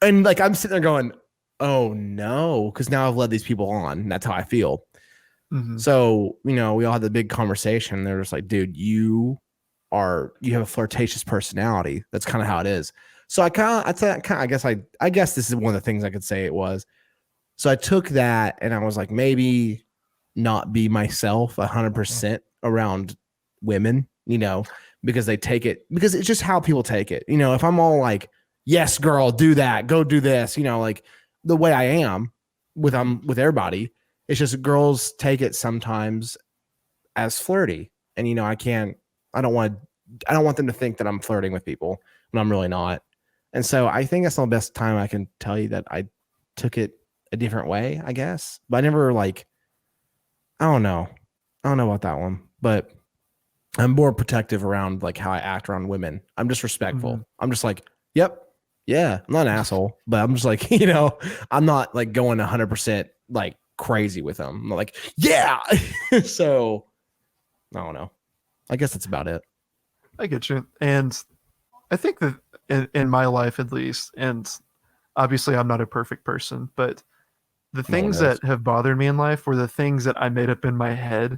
And like, I'm sitting there going, oh no. Cause now I've led these people on. And that's how I feel. So, we all had the big conversation. They're just like, dude, you have a flirtatious personality. That's kind of how it is. So I guess this is one of the things I could say it was. So I took that and I was like, maybe not be myself 100% around women, because they take it, because it's just how people take it. If I'm all like, yes, girl, do that, go do this, like the way I am with everybody, it's just girls take it sometimes as flirty. And, I don't want them to think that I'm flirting with people when I'm really not. And so I think that's the best time I can tell you that I took it a different way, I guess. But I never I don't know about that one, but I'm more protective around like how I act around women. I'm just respectful. I'm just like, yep. Yeah. I'm not an asshole, but I'm just like, I'm not like going 100% like crazy with them. I'm like, yeah. So I don't know. I guess that's about it. I get you. And I think that in my life, at least, and obviously I'm not a perfect person, but the things that have bothered me in life were the things that I made up in my head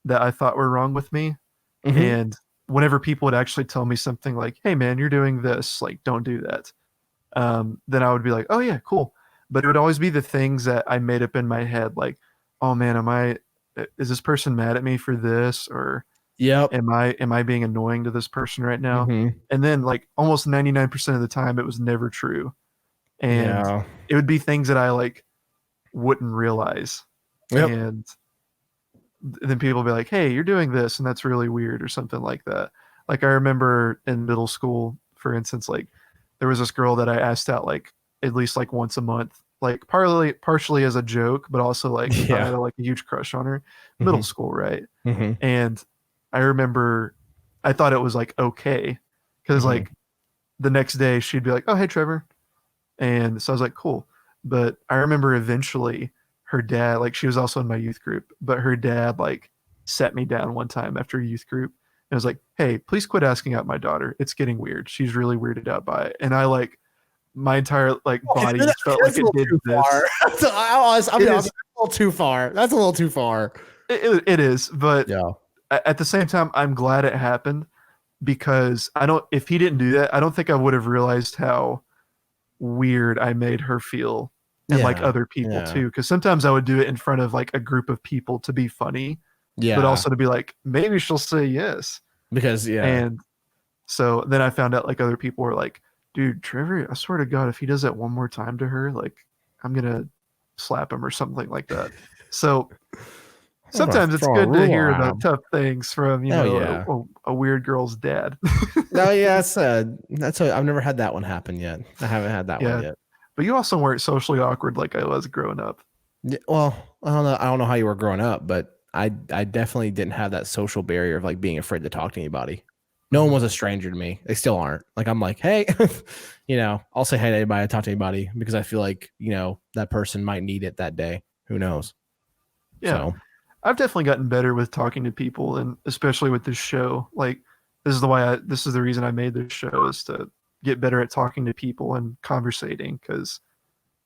that I thought were wrong with me. And whenever people would actually tell me something like, "Hey man, you're doing this, like don't do that," then I would be like, "Oh yeah, cool." But it would always be the things that I made up in my head, like, "Oh man, is this person mad at me for this, or Yep. am I being annoying to this person right now?" Mm-hmm. And then like almost 99% of the time, it was never true, and Yeah. it would be things that I like wouldn't realize, Yep. and then people would be like, "Hey, you're doing this, and that's really weird," or something like that. Like I remember in middle school, for instance, like there was this girl that I asked out like at least like once a month, like partially as a joke, but also like I Yeah. had like a huge crush on her. Middle Mm-hmm. school, right? Mm-hmm. And I remember I thought it was like okay, because Mm-hmm. like the next day she'd be like, "Oh hey Trevor," and so I was like, "Cool." But I remember eventually her dad, like she was also in my youth group, but her dad like sat me down one time after youth group and was like, "Hey, please quit asking out my daughter. It's getting weird. She's really weirded out by it." And I like my entire like Okay, body just felt like that's a it little did too this. far. So I'll be It honest, is, a little too far. That's a little too far. it is, but Yeah. at the same time, I'm glad it happened because I don't. If he didn't do that, I don't think I would have realized how weird I made her feel and like Yeah. other people Yeah. too. Because sometimes I would do it in front of like a group of people to be funny, but Yeah. also to be like, maybe she'll say yes. Because yeah. And so then I found out like other people were like, dude, Trevor, I swear to God, if he does that one more time to her, like I'm gonna slap him or something like that. So sometimes it's Throw a good to ruler hear at the him. tough things from, Oh yeah. a weird girl's dad. No, yeah, I've never had that one happen yet. I haven't had that one Yeah. yet. But you also weren't socially awkward like I was growing up. Yeah, well, I don't know how you were growing up, but I definitely didn't have that social barrier of like being afraid to talk to anybody. No one Mhm. was a stranger to me. They still aren't. Like I'm like, hey, I'll say hey to anybody, talk to anybody because I feel like, that person might need it that day. Who knows? Yeah. So I've definitely gotten better with talking to people, and especially with this show. Like this is the reason I made this show, is to get better at talking to people and conversating, because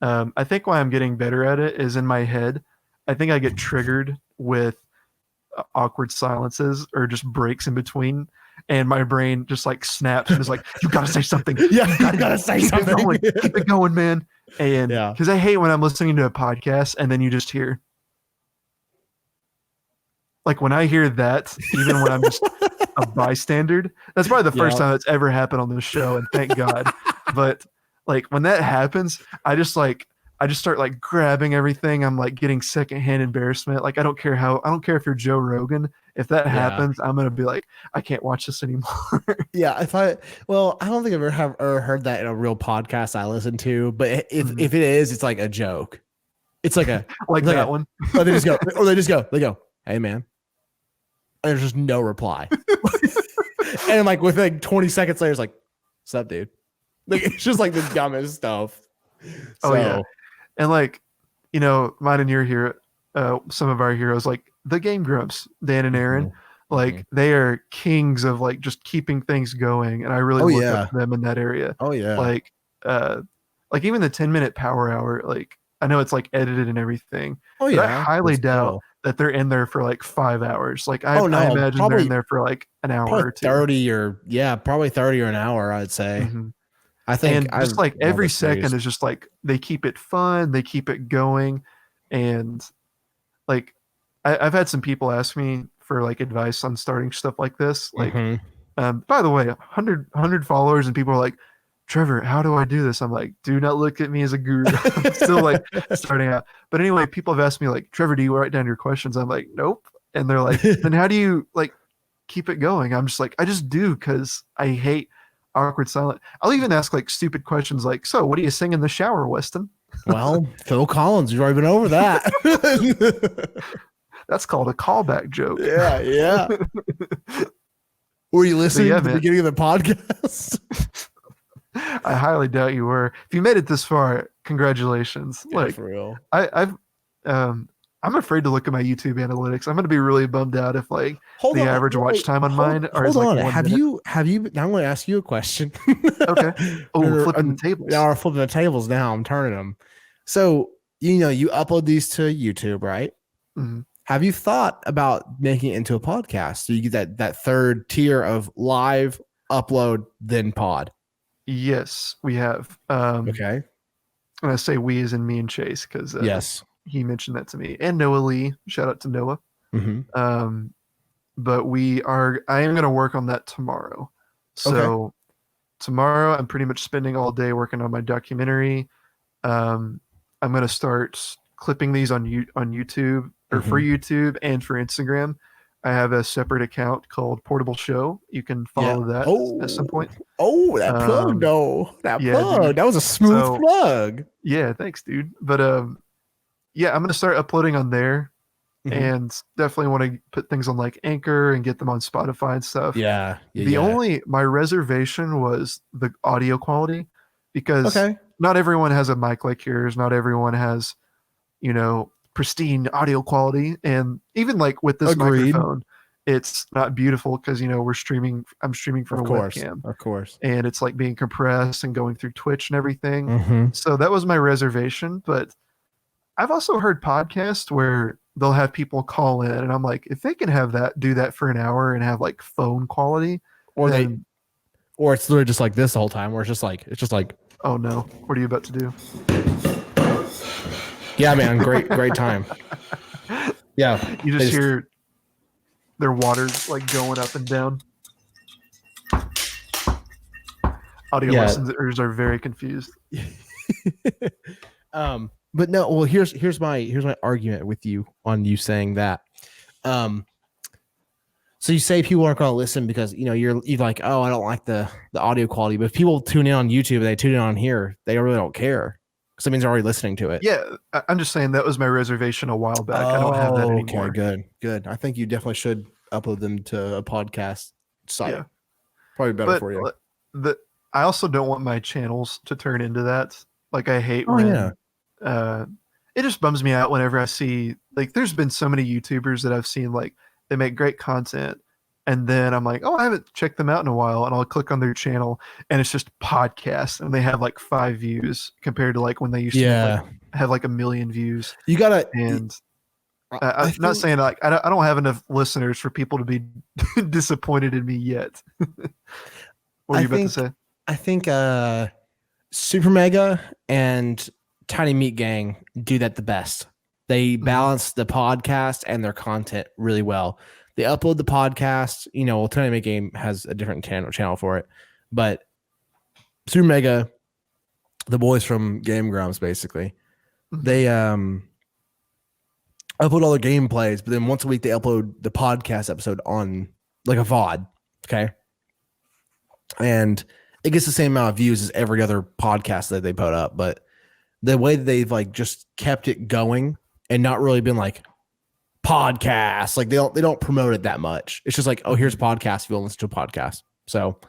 I think why I'm getting better at it is in my head. I think I get triggered with awkward silences or just breaks in between, and my brain just like snaps and is like, "You gotta say something. yeah, You you gotta say keep something. it going. Keep it going, man." And Yeah. because I hate when I'm listening to a podcast and then you just hear, like when I hear that, even when I'm just a bystander, that's probably the first Yeah. time that's ever happened on this show, and thank God. But like when that happens, I just start like grabbing everything. I'm like getting secondhand embarrassment. Like I don't care if you're Joe Rogan. If that Yeah. happens, I'm gonna be like, I can't watch this anymore. Yeah, I don't think I've ever heard that in a real podcast I listen to, but if it is, it's like a joke. It's like a, Like it's like that a, one. or they go, hey man, and there's just no reply. And like with like 20 seconds later, it's like, what's up, dude? Like it's just like the dumbest stuff. Oh yeah, So and like mine and your hero, some of our heroes, like the Game Grumps, Dan and Aaron, mhm, mhm. like they are kings of like just keeping things going, and I really Oh look up yeah. to them in that area. Oh yeah. Like, uh, like even the 10-minute power hour, like I know it's like edited and everything, Oh but I yeah. But highly doubt still. that they're in there for like 5 hours. Like Oh I no, imagine they're in there for like an hour probably or two. 30 or yeah, probably 30 or an hour, I'd say. hmm I think And I just like love every the series. second is just like they keep it fun, they keep it going, and like I've had some people ask me for like advice on starting stuff like this. Like, Mm-hmm. by the way, 100 followers, and people are like, Trevor, how do I do this? I'm like, do not look at me as a guru. I'm still like starting out. But anyway, people have asked me like, Trevor, do you write down your questions? I'm like, nope. And they're like, then how do you like keep it going? I'm just like, I just do, because I hate awkward silence. I'll even ask like stupid questions like, so what do you sing in the shower, Weston? Well, Phil Collins, you've already been over that. That's called a callback joke. Yeah, yeah. Were you But listening yeah, to the man, beginning of the podcast? I highly doubt you were. If you made it this far, congratulations. Yeah, Like for real. I've I'm afraid to look at my YouTube analytics. I'm gonna be really bummed out if like Hold the on. average watch Wait, time on mine hold is like on. 1 minute. Have you now I'm going to ask you a question. Okay. Oh, flipping the Now tables. we're flipping the tables now. I'm turning them. So, you upload these to YouTube, right? Mhm. Have you thought about making it into a podcast so you get that third tier of live, upload, then pod? Yes, we have. Okay. And I say we as in me and Chase because Yes. he mentioned that to me, and Noah Lee. Shout out to Noah. Mm-hmm. But I am going to work on that tomorrow. So tomorrow I'm pretty much spending all day working on my documentary. I'm going to start clipping these on YouTube or for YouTube and for Instagram. I have a separate account called Portable Show. You can follow that at some point. Oh, that plug though. That plug. Dude. That was a smooth plug. Yeah, thanks, dude. But yeah, I'm going to start uploading on there. And definitely want to put things on like Anchor and get them on Spotify and stuff. My reservation was the audio quality, because not everyone has a mic like yours. Not everyone has, pristine audio quality. And even like with this microphone, it's not beautiful because, I'm streaming from a webcam. Of course. And it's like being compressed and going through Twitch and everything. So that was my reservation. But I've also heard podcasts where they'll have people call in, and I'm like, if they can do that for an hour and have like phone quality, or it's literally just like this the whole time, where it's just like, oh no, what are you about to do? Yeah, man, great time. Yeah, you just hear their water like going up and down. Audio listeners are very confused. But no, well, here's my argument with you on you saying that. So you say people aren't going to listen because you're like, oh, I don't like the audio quality. But if people tune in on YouTube, they tune in on here, they really don't care, because it means they're already listening to it. Yeah, I'm just saying that was my reservation a while back. I don't have that anymore. Okay, good. I think you definitely should upload them to a podcast site. Yeah. Probably better for you. I also don't want my channels to turn into that. Like, I hate when it just bums me out whenever I see, like, there's been so many YouTubers that I've seen, like, they make great content, and then I'm like, oh, I haven't checked them out in a while, and I'll click on their channel, and it's just podcasts, and they have like 5 views compared to like when they used to have like 1 million views. You gotta, and I'm not saying like I don't have enough listeners for people to be disappointed in me yet. What are you about to say? I think Super Mega and Tiny Meat Gang do that the best. They balance the podcast and their content really well. They upload the podcast. Tiny Meat Gang has a different channel for it, but Super Mega, the boys from Game Grumps, basically, they upload all their gameplays, but then once a week they upload the podcast episode on like a VOD. Okay, and it gets the same amount of views as every other podcast that they put up, but the way that they've like just kept it going and not really been like podcasts, like they don't promote it that much. It's just like, oh, here's a podcast if you'll listen to a podcast. So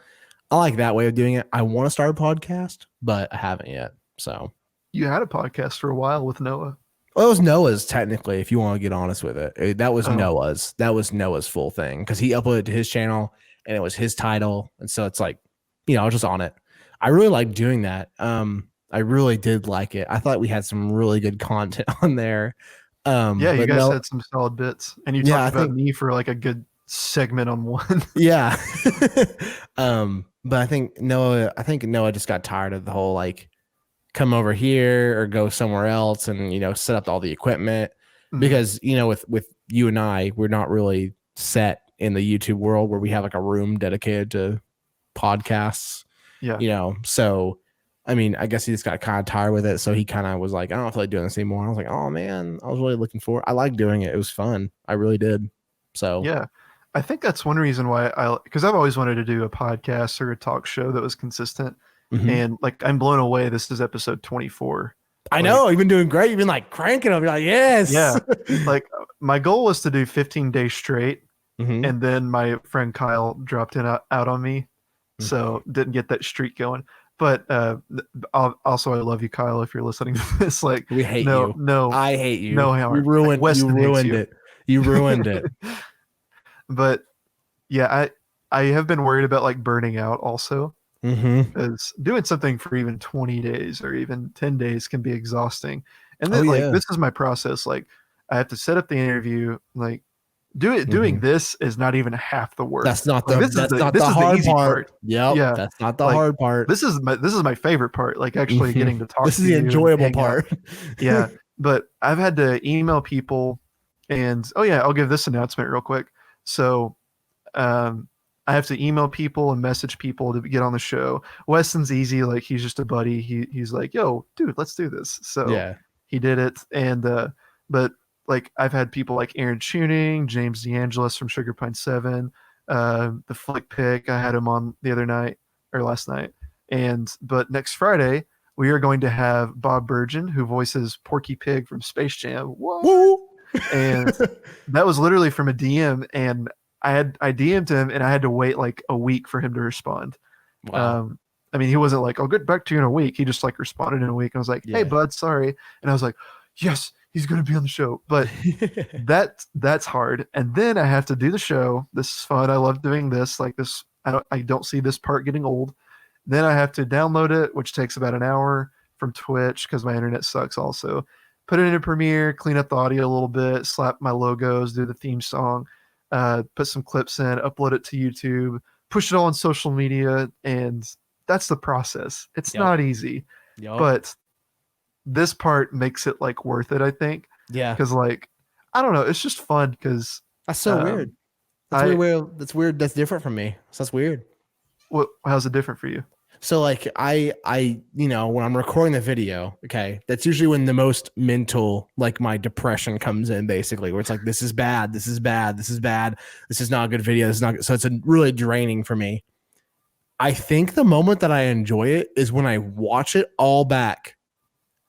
I like that way of doing it. I want to start a podcast, but I haven't yet. So you had a podcast for a while with Noah. Well, it was Noah's technically, if you want to get honest with it. That was Noah's. That was Noah's full thing, because he uploaded to his channel and it was his title, and so it's like, I was just on it. I really like doing that. I really did like it. I thought we had some really good content on there. Yeah, you guys had some solid bits, and you talked about me for like a good segment on one. Yeah. But I think Noah just got tired of the whole like come over here or go somewhere else and set up all the equipment, because with you and I, we're not really set in the YouTube world where we have like a room dedicated to podcasts. Yeah. So I mean, I guess he just got kind of tired with it. So he kind of was like, I don't feel like doing this anymore. I was like, oh man, I was really looking forward. I like doing it. It was fun. I really did. So yeah, I think that's one reason why because I've always wanted to do a podcast or a talk show that was consistent. And like, I'm blown away. This is episode 24. I know. You've been doing great. You've been like cranking up. You're like, yes. Yeah. Like, my goal was to do 15 days straight. And then my friend Kyle dropped out on me. So didn't get that streak going. But also, I love you, Kyle, if you're listening to this. Like, we hate you. No, I hate you. No, Howard. You ruined it. You ruined it. But yeah, I have been worried about like burning out also. Because doing something for even 20 days or even 10 days can be exhausting. And then this is my process. Like, I have to set up the interview. Like, doing this is not even half the work. That's not Like, the this is the hard easy part. Yep, Yeah, that's not the like hard part. this is my favorite part. Like actually getting to talk This to is the you and enjoyable hang out. part. Yeah, but I've had to email people, and oh yeah, I'll give this announcement real quick. So, um, I have to email people and message people to get on the show. Weston's easy, like he's just a buddy. He's like, yo, dude, let's do this. So Yeah. he did it, and but like I've had people like Aaron Tuning, James DeAngelis from Sugar Pine 7, the Flick Pick. I had him on the other night or last night, but next Friday we are going to have Bob Burgeon, who voices Porky Pig from Space Jam. What? Woo! And that was literally from a DM, and I DM'd him, and I had to wait like a week for him to respond. Wow. I mean, he wasn't like, "I'll get back to you in a week." He just like responded in a week. I was like, "Hey, Yeah. bud, sorry," and I was like, "Yes, he's gonna be on the show." But that's hard, and then I have to do the show. This is fun. I love doing this. Like this, I don't see this part getting old. Then I have to download it, which takes about an hour from Twitch because my internet sucks. Also, put it into Premiere, clean up the audio a little bit, slap my logos, do the theme song, put some clips in, upload it to YouTube, push it all on social media, and that's the process. It's not easy, but this part makes it like worth it, I think. Yeah. Because like, I don't know, it's just fun because that's so weird. That's weird. That's weird. That's different from me. So that's weird. How's it different for you? So like I when I'm recording the video, okay, that's usually when the most mental, like my depression comes in, basically, where it's like, this is bad, this is bad, this is bad, this is not a good video, this is not good. So it's really draining for me. I think the moment that I enjoy it is when I watch it all back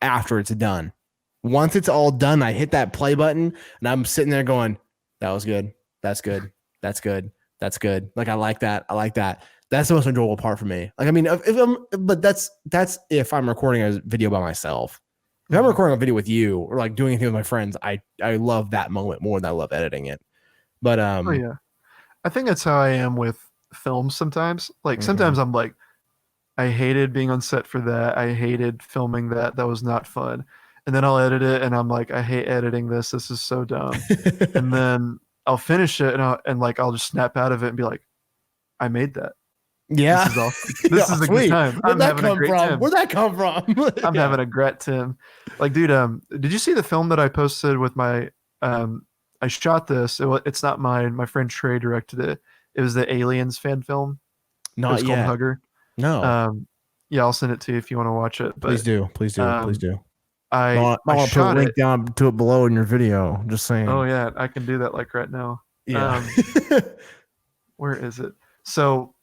after it's done. Once it's all done, I hit that play button and I'm sitting there going, that was good. That's good. That's good. That's good. Like, I like that. I like that. That's the most enjoyable part for me. Like, I mean, but that's if I'm recording a video by myself. If I'm recording a video with you or like doing anything with my friends, I love that moment more than I love editing it. But oh yeah, I think that's how I am with films sometimes. Like sometimes I'm like, I hated being on set for that. I hated filming that. That was not fun. And then I'll edit it, and I'm like, I hate editing this. This is so dumb. And then I'll finish it, and I'll just snap out of it and be like, I made that. Yeah, this is awesome. This is a good time. Where'd that come from? I'm having a great time. Like, dude, did you see the film that I posted with my? I shot this. It's not mine. My friend Trey directed it. It was the Aliens fan film. Not yet. Called Hugger. No. Yeah, I'll send it to you if you want to watch it. But, please do. Please do. I want to put a link down to it below in your video. I'm just saying. Oh yeah, I can do that like right now. Yeah. Where is it? So,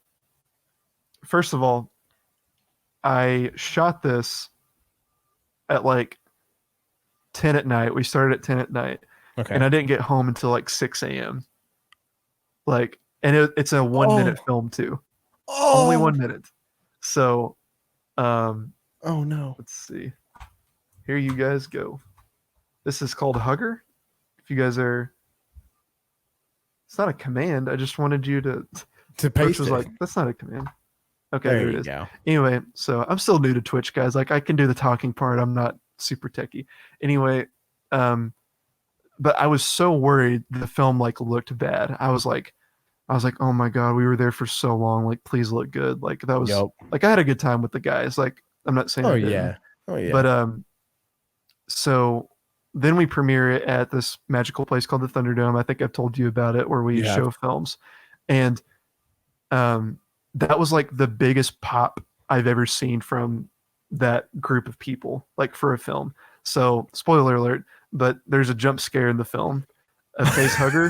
first of all, I shot this at like 10 at night. We started at 10 at night. Okay. And I didn't get home until like 6 a.m. Like, and it's a 1 minute film too. Only 1 minute. So, oh no. Let's see. Here you guys go. This is called Hugger. If you guys are, it's not a command. I just wanted you to paste it. Like, that's not a command. Okay, there here you it is. Go. Anyway, so I'm still new to Twitch, guys. Like, I can do the talking part. I'm not super techie. Anyway, but I was so worried the film like looked bad. I was like, oh my god, we were there for so long. Like, please look good. Like, that was like, I had a good time with the guys. Like, I'm not saying. Oh yeah. But so then we premiere it at this magical place called the Thunderdome. I think I've told you about it, where we show films, and that was like the biggest pop I've ever seen from that group of people, like for a film. So, spoiler alert, but there's a jump scare in the film. A face hugger.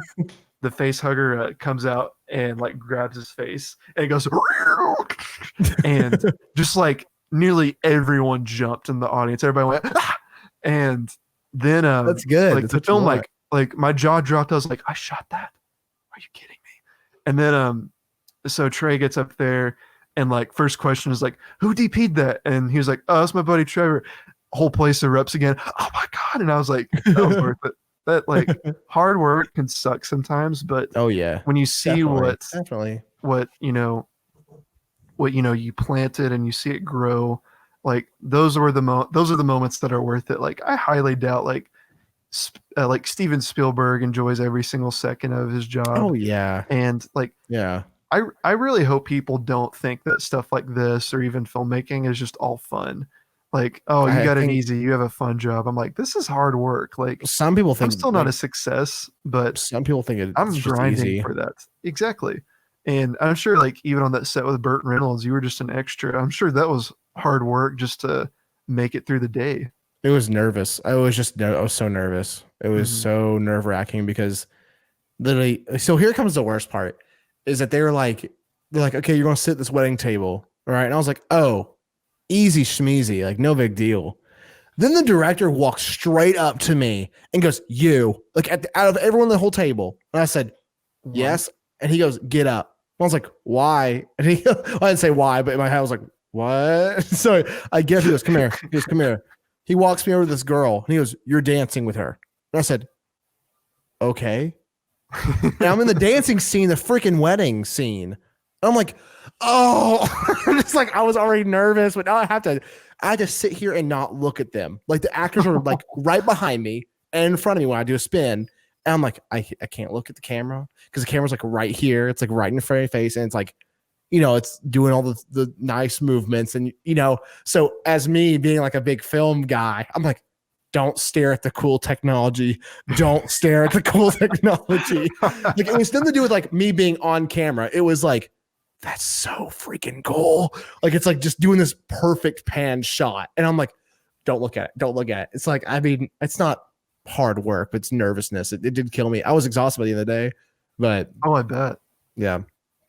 The face hugger comes out and like grabs his face, and it goes, and just like nearly everyone jumped in the audience. Everybody went, ah! And then that's good. Like that's the film, like my jaw dropped. I was like, I shot that. Are you kidding me? And then so Trey gets up there, and like first question is like, who DP'd that? And he was like, oh, that's my buddy Trevor. Whole place erupts again. Oh my god! And I was like, that was worth it. That like hard work can suck sometimes, but when you see what you planted and you see it grow, like those are the moments that are worth it. Like, I highly doubt like like Steven Spielberg enjoys every single second of his job, Oh yeah. and like Yeah. I really hope people don't think that stuff like this or even filmmaking is just all fun. Like, oh, you I got it think easy, you have a fun job. I'm like, this is hard work. Like, some people I'm think still not like a success, but some people think it's I'm just grinding easy. for that. Exactly. And I'm sure like even on that set with Burt Reynolds, you were just an extra. I'm sure that was hard work just to make it through the day. It was nervous. I was so nervous. It was Hmm. so nerve wracking because literally, so here comes the worst part is that they're like, okay, you're going to sit at this wedding table. All right. And I was like, oh, easy schmeezy, like no big deal. Then the director walks straight up to me and goes, you, like out of everyone on the whole table. And I said, What? yes. And he goes, get up. I was like, why? And he, I didn't say why, but in my head I was like, what? So I guess he goes, come here. He goes, come here. He walks me over to this girl and he goes, you're dancing with her. And I said, okay. Now I'm in the dancing scene, the freaking wedding scene. I'm like, oh, just like I was already nervous, but now I had to sit here and not look at them. Like the actors are like right behind me and in front of me when I do a spin. And I'm like, I can't look at the camera because the camera's like right here. It's like right in front of your face. And it's like, it's doing all the nice movements. And, so as me being like a big film guy, I'm like, don't stare at the cool technology. Don't stare at the cool technology. Like it was nothing to do with like me being on camera. It was like, that's so freaking cool. Like it's like just doing this perfect pan shot. And I'm like, don't look at it. Don't look at it. It's like, I mean, it's not hard work, but it's nervousness. It did kill me. I was exhausted by the end of the day. But Oh, I bet. yeah.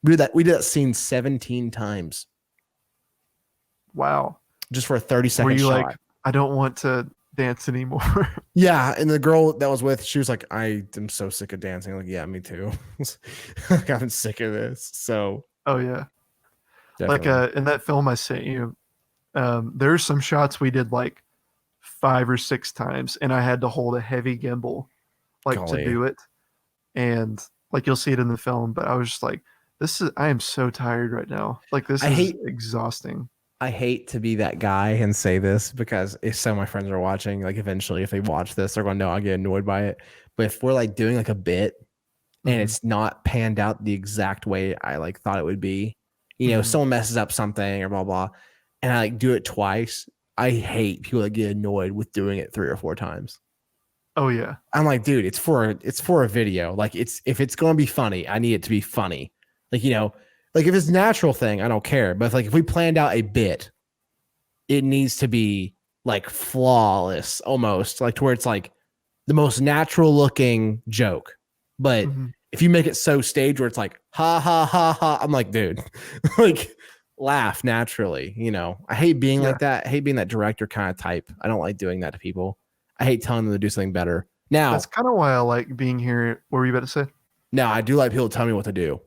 We did that scene 17 times Wow. just for a 30-second Were you shot. like, I don't want to dance anymore? Yeah, and the girl that was with, she was like, I am so sick of dancing. Like, yeah, me too. Like, I'm sick of this. So Oh yeah. Like definitely. in that film I sent you, there's some shots we did like 5 or 6 times, and I had to hold a heavy gimbal like to Golly. do it. And like you'll see it in the film, but I was just like, I am so tired right now. Like this I is hate exhausting. I hate to be that guy and say this because if some of my friends are watching, like eventually if they watch this, they're going to know I get annoyed by it. But if we're like doing like a bit and Hmm. it's not panned out the exact way I like thought it would be, Hmm. someone messes up something or blah blah, and I like do it twice. I hate people that get annoyed with doing it 3 or 4 times. Oh yeah. I'm like, dude, it's for a video. Like if it's going to be funny, I need it to be funny. Like like if it's a natural thing, I don't care. But if we planned out a bit, it needs to be like flawless, almost like to where it's like the most natural looking joke. But Hmm. if you make it so staged where it's like ha ha ha ha, I'm like, dude, like laugh naturally. I hate being Yeah. like that. I hate being that director kind of type. I don't like doing that to people. I hate telling them to do something better. That's Now, kind of why I like being here. What were you about to say? I do like people to tell me what to do.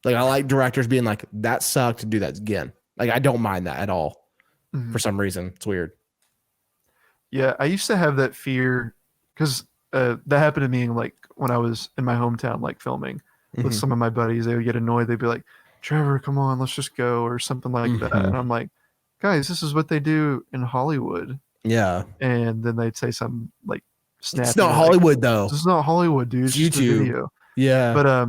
Like I like directors being like, that sucked, do that again. Like I don't mind that at all. Hmm. For some reason. It's weird. Yeah, I used to have that fear because that happened to me like when I was in my hometown, like filming with Mm-hmm. some of my buddies. They would get annoyed. They'd be like, "Trevor, come on, let's just go," or something like that. Mm-hmm. And I'm like, "Guys, this is what they do in Hollywood." Yeah. And then they'd say something like It's snappy, not like, Hollywood though. "This is not Hollywood, dude. It's It's just a YouTube. video." Yeah. But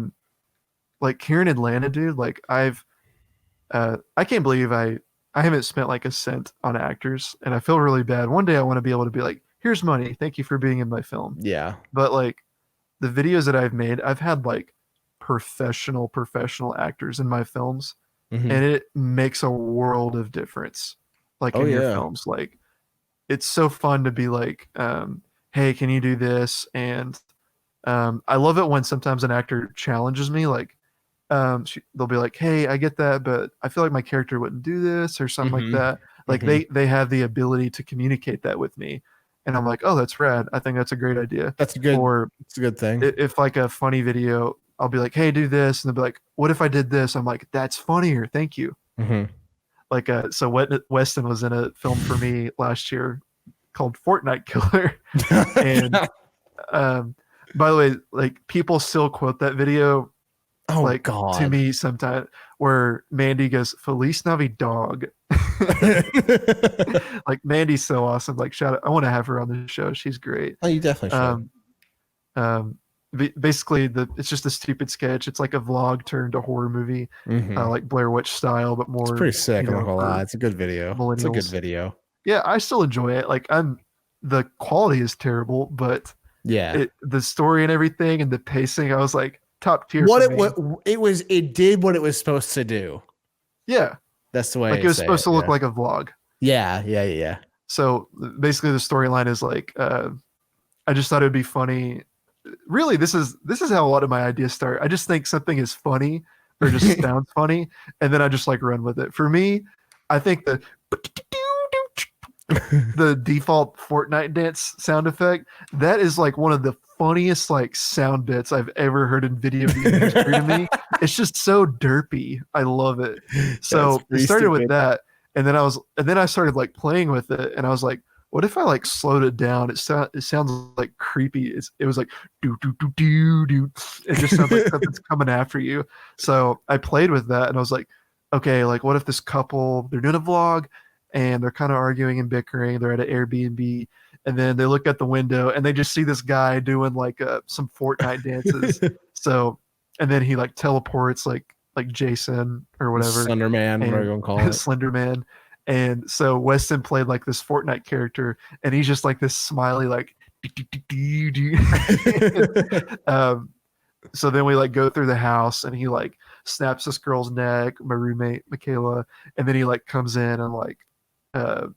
like here in Atlanta, dude, like I can't believe I haven't spent like a cent on actors, and I feel really bad. One day I want to be able to be like, "Here's money. Thank you for being in my film." Yeah. But like the videos that I've made, I've had like professional actors in my films, Mm-hmm. and it makes a world of difference. Like Oh in your yeah. films, like it's so fun to be like, "Hey, can you do this?" And I love it when sometimes an actor challenges me, like they'll be like, "Hey, I get that, but I feel like my character wouldn't do this or something like Mm-hmm. that." Like Mm-hmm. they have the ability to communicate that with me, and I'm like, "Oh, that's rad. I think that's a great idea." That's a good Or it's a good thing. if like a funny video, I'll be like, "Hey, do this," and they'll be like, "What if I did this?" I'm like, "That's funnier. Thank you." Mm-hmm. Like so Weston was in a film for me last year called Fortnite Killer, and um, by the way, like people still quote that video Oh like to God. me sometimes where Mandy goes, "Feliz Navidad," Like Mandy's so awesome. Like shout out, I want to have her on the show. She's great. Oh, you definitely should. Um, basically it's just a stupid sketch. It's like a vlog turned a horror movie, Mhm. like Blair Witch style, but It's more, pretty sick. I'm not gonna lie. for It's a good video. It's a good millennials. video. Yeah, I still enjoy it. Like the quality is terrible, but Yeah. the story and everything and the pacing, I was like top tier What for it me. it did what it was supposed to do. Yeah, That's the way like I it was say supposed it. to look Yeah. like a vlog. Yeah. So basically, the storyline is like, I just thought it would be funny. Really, this is how a lot of my ideas start. I just think something is funny or just sounds funny, and then I just like run with it. For me, I think the default Fortnite dance sound effect, that is like one of the funniest like sound bits I've ever heard in video game history to me. It's just so derpy. I love it. That's So it pretty started with stupid. that, and then I started like playing with it, and I was like, what if I like slowed it down? It sounds like creepy. It was like do do do do do. It just sounds like something's coming after you. So I played with that, and I was like, okay, like what if this couple, they're doing a vlog and they're kind of arguing and bickering. They're at an Airbnb, and then they look at the window and they just see this guy doing like some Fortnite dances. So, and then he like teleports like Jason or whatever, Slender Man, whatever you and want to call it. Slender Man. And so Weston played like this Fortnite character, and he's just like this smiley like. um, so then we like go through the house, and he like snaps this girl's neck, my roommate Michaela, and then he like comes in and uh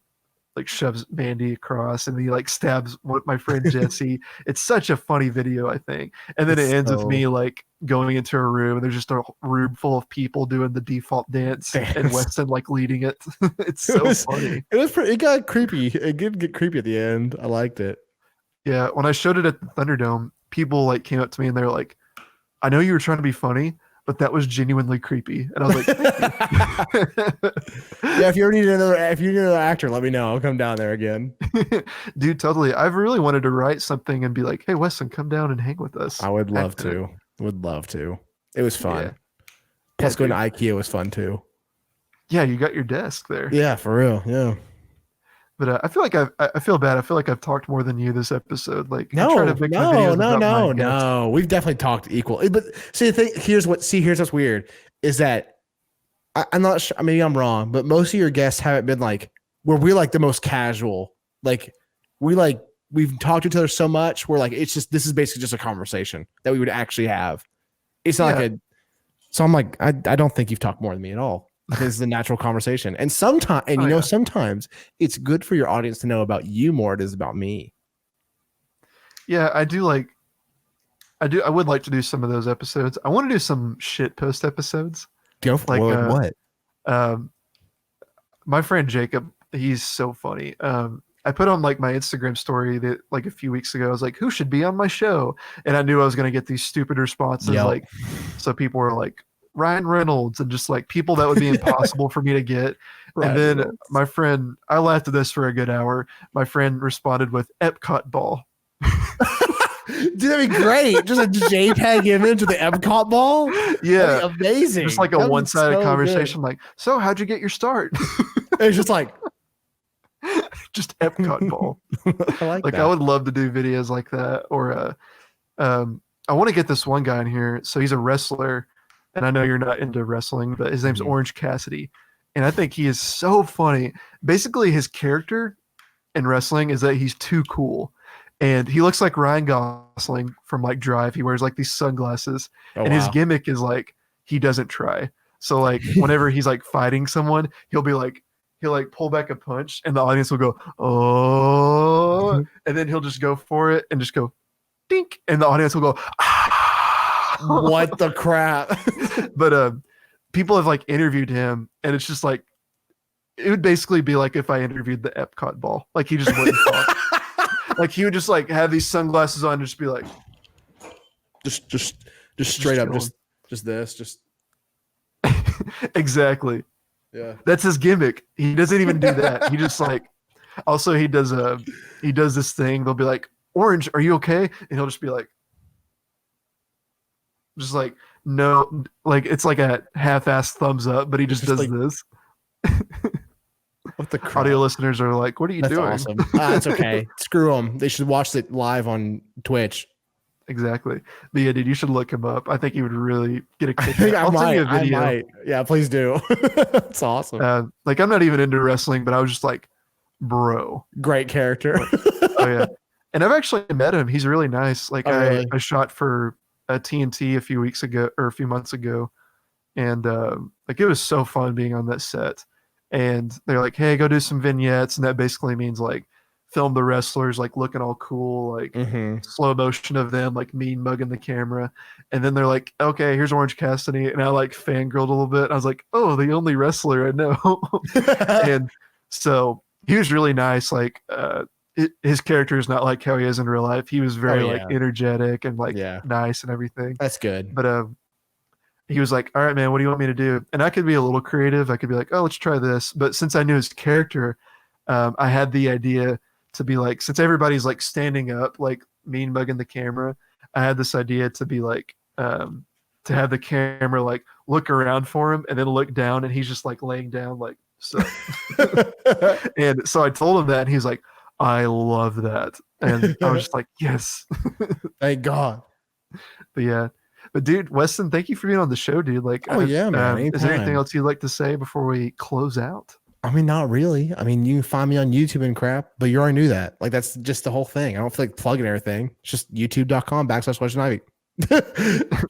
like shoves Mandy across, and he like stabs my friend Jesse. It's such a funny video, I think. And then it ends with me like going into a room, and there's just a room full of people doing the default dance. And Weston like leading it. It's so funny. It got creepy. It did get creepy at the end. I liked it. Yeah, when I showed it at the Thunderdome, people like came up to me and they're like, I know you were trying to be funny, but that was genuinely creepy. And I was like, yeah, if you need another actor, let me know. I'll come down there again. Dude, totally. I've really wanted to write something and be like, hey, Weston, come down and hang with us. I would love to. Would love to. It was fun. Yeah. Plus, going to IKEA was fun too. Yeah, you got your desk there. Yeah, for real. Yeah. But I feel like I feel bad. I feel like I've talked more than you this episode. Like, no. We've definitely talked equal. But see, the thing here's what's weird is that I'm not sure. Maybe I'm wrong, but most of your guests haven't been like where we're like the most casual. Like we've talked to each other so much. We're like this is basically just a conversation that we would actually have. It's not like so I'm like I don't think you've talked more than me at all. This is a natural conversation. And sometimes, sometimes it's good for your audience to know about you more than it is about me. Yeah, I would like to do some of those episodes. I want to do some shit post episodes. Go for what? My friend Jacob, he's so funny. I put on like my Instagram story that like a few weeks ago. I was like, who should be on my show? And I knew I was going to get these stupid responses. Like, so people were like, Ryan Reynolds, and just like people that would be impossible for me to get. And then my friend, I laughed at this for a good hour. My friend responded with Epcot ball. Dude, that'd be great. Just a JPEG image of the Epcot ball. Yeah, amazing. Just like a one-sided conversation. Good. Like, so how'd you get your start? It's just like just Epcot ball. I like that. I would love to do videos like that. Or I want to get this one guy in here. So he's a wrestler. And I know you're not into wrestling, but his name's Orange Cassidy. And I think he is so funny. Basically, his character in wrestling is that he's too cool. And he looks like Ryan Gosling from like Drive. He wears like these sunglasses. His gimmick is like he doesn't try. So like whenever he's like fighting someone, he'll pull back a punch and the audience will go, oh, and then he'll just go for it and just go dink. And the audience will go, ah. What the crap? But people have like interviewed him, and it's just like it would basically be like if I interviewed the Epcot ball. Like he just wouldn't talk. Like he would just like have these sunglasses on and just be like just straight up just this. Exactly. Yeah. That's his gimmick. He doesn't even do that. He just like also he does this thing. They'll be like, Orange, are you okay? And he'll just be like just like no, like it's like a half-assed thumbs up, but he just does like, this. What the crap? Audio listeners are like, what are you That's doing? awesome. It's okay. Screw them. They should watch it live on Twitch. Exactly. But yeah, dude, you should look him up. I think he would really get a kick out. I I'll send you might. a video. I might. Yeah, please do. That's awesome. Like, I'm not even into wrestling, but I was just like, bro. Great character. Oh yeah. And I've actually met him. He's really nice. Like, really? I shot for a TNT a few weeks ago or a few months ago, and like it was so fun being on that set. And they're like, hey, go do some vignettes, and that basically means like film the wrestlers like looking all cool, like slow motion of them like mean mugging the camera. And then they're like, okay, here's Orange Cassidy, and I like fangirled a little bit. I was like, oh, the only wrestler I know. And so he was really nice. Like his character is not like how he is in real life. He was very like energetic and like nice and everything. That's good. But he was like, all right, man, what do you want me to do? And I could be a little creative. I could be like, oh, let's try this. But since I knew his character, I had the idea to be like, since everybody's like standing up, like mean mugging the camera, I had this idea to be like, to have the camera like look around for him and then look down, and he's just like laying down like so. And so I told him that, and he was like, I love that. And I was just like, yes. Thank God. But yeah. But dude, Weston, thank you for being on the show, dude. Like, yeah, man. Is there anything else you'd like to say before we close out? I mean, not really. I mean, you can find me on YouTube and crap, but you already knew that. Like, that's just the whole thing. I don't feel like plugging everything. It's just youtube.com/Weston Ivey.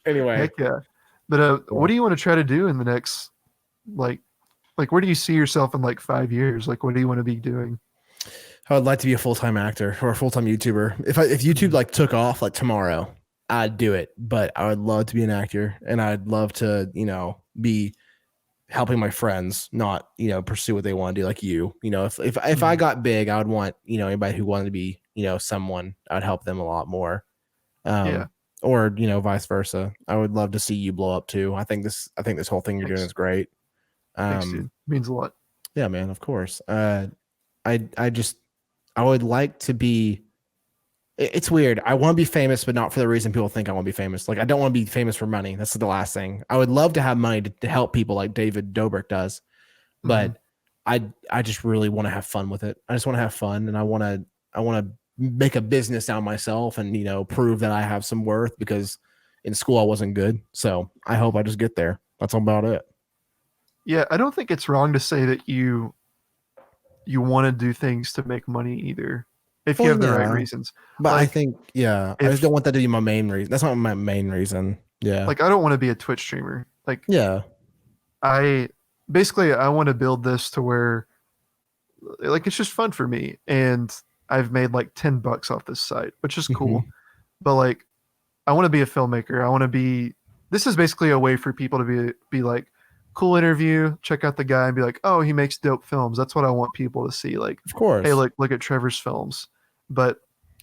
Anyway. Heck yeah. But what do you want to try to do in the next, like where do you see yourself in like 5 years? Like, what do you want to be doing? I would like to be a full-time actor or a full-time YouTuber. If YouTube like took off like tomorrow, I'd do it. But I would love to be an actor, and I'd love to, be helping my friends, not, pursue what they want to do, like you. If I got big, I would want, anybody who wanted to be, someone, I would help them a lot more. Or, vice versa. I would love to see you blow up too. I think this whole thing you're doing is great. Thanks, dude. Means a lot. Yeah, man, of course. I would like to be, it's weird. I want to be famous, but not for the reason people think I want to be famous. Like, I don't want to be famous for money. That's the last thing. I would love to have money to help people like David Dobrik does, but I just really want to have fun with it. I just want to have fun, and I want to make a business out of myself and, prove that I have some worth, because in school I wasn't good. So I hope I just get there. That's about it. Yeah. I don't think it's wrong to say that you want to do things to make money either, if you have the right reasons. But like, I think, I just don't want that to be my main reason. That's not my main reason. Yeah. Like, I don't want to be a Twitch streamer. Like, I want to build this to where, like, it's just fun for me. And I've made like $10 off this site, which is cool. But like, I want to be a filmmaker. This is basically a way for people to be like, cool interview, check out the guy and be like, oh, he makes dope films. That's what I want people to see. Like, of course, hey, look at Trevor's films. But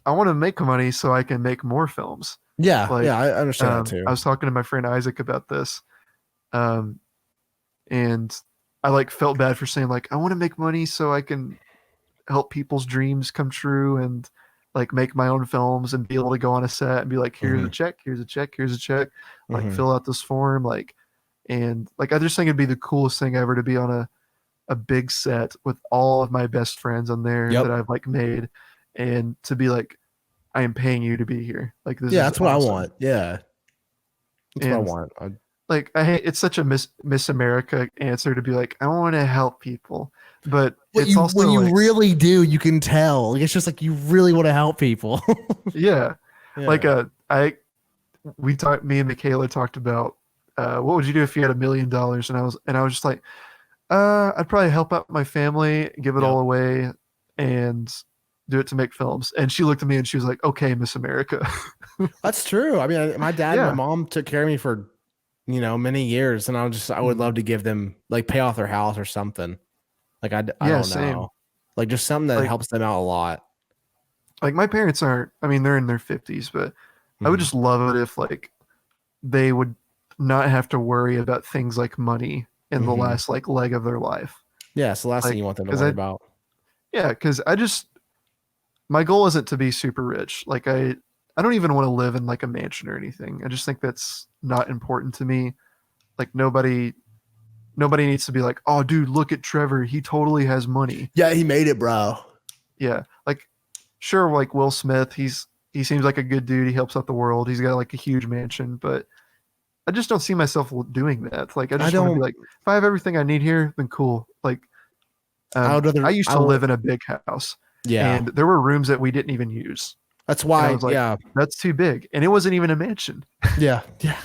I want to make money so I can make more films. Yeah, like, I understand that too. I was talking to my friend Isaac about this, and I like felt bad for saying like, I want to make money so I can help people's dreams come true and like make my own films and be able to go on a set and be like, here's a check, here's a check, here's a check, like fill out this form, like. And like, I just think it'd be the coolest thing ever to be on a big set with all of my best friends on there that I've like made, and to be like, I am paying you to be here. Like, this is that's what awesome. I want. Yeah. That's what I want. I hate, it's such a Miss America answer to be like, I want to help people. But it's also when you really do, you can tell. It's just like, you really want to help people. Yeah. Like me and Michaela talked about, what would you do if you had $1 million? And I was just like, I'd probably help out my family, give it all away, and do it to make films. And she looked at me and she was like, okay, Miss America. That's true. I mean, my dad and my mom took care of me for, many years. And I would love to give them, like, pay off their house or something. Like, I don't know. Same. Like, just something that helps them out a lot. Like, my parents they're in their 50s, but I would just love it if, like, they would not have to worry about things like money in the last like leg of their life. Yeah, it's the last thing you want them to worry about. Yeah, because my goal isn't to be super rich. Like, I don't even want to live in like a mansion or anything. I just think that's not important to me. Like, nobody nobody needs to be like, oh, dude, look at Trevor. He totally has money. Yeah, he made it, bro. Yeah. Like, sure, like Will Smith, he seems like a good dude. He helps out the world. He's got like a huge mansion, but I just don't see myself doing that. Like, I just want to be like, if I have everything I need here, then cool. Like, I used to live in a big house. Yeah. And there were rooms that we didn't even use. That's why, I was like, that's too big. And it wasn't even a mansion. Yeah. Yeah.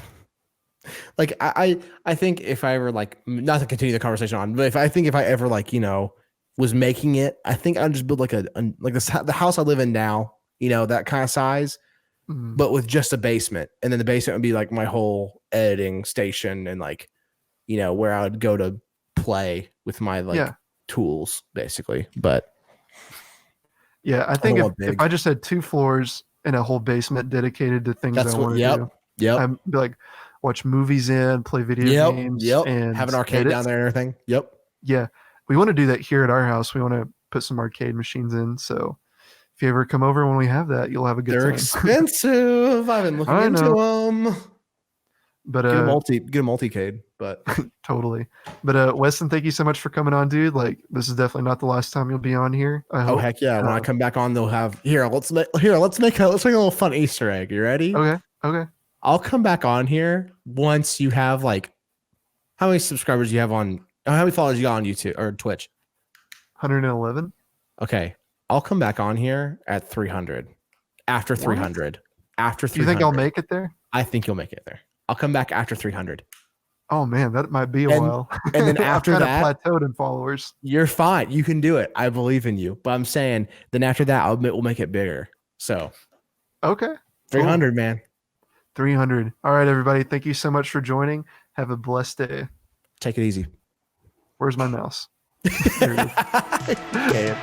Like I think if I ever like, not to continue the conversation on, but if I ever like, was making it, I think I'd just build like the house I live in now, that kind of size, but with just a basement. And then the basement would be like my whole editing station and like, where I would go to play with my tools basically. But yeah, I think if I just had 2 floors and a whole basement dedicated to things I want to do, I'd be like, watch movies play video games, and have an arcade down there and everything. Yep. Yeah, we want to do that here at our house. We want to put some arcade machines in. So if you ever come over when we have that, you'll have a good time. They're expensive. I've been looking into them. But get a multicade, but totally. But Weston, thank you so much for coming on, dude. Like, this is definitely not the last time you'll be on here. I hope. Oh heck yeah! When I come back on, they'll have let's make a little fun Easter egg. You ready? Okay. I'll come back on here once you have like, how many subscribers you have on? How many followers you got on YouTube or Twitch? 111. Okay, I'll come back on here at 300. After 300. After 300. You think I'll make it there? I think you'll make it there. I'll come back after 300. Oh man, that might be a while. And then after that, plateaued in followers. You're fine. You can do it. I believe in you. But I'm saying then after that, we'll make it bigger. So okay, 300, cool. Man. 300. All right, everybody. Thank you so much for joining. Have a blessed day. Take it easy. Where's my mouse? Okay.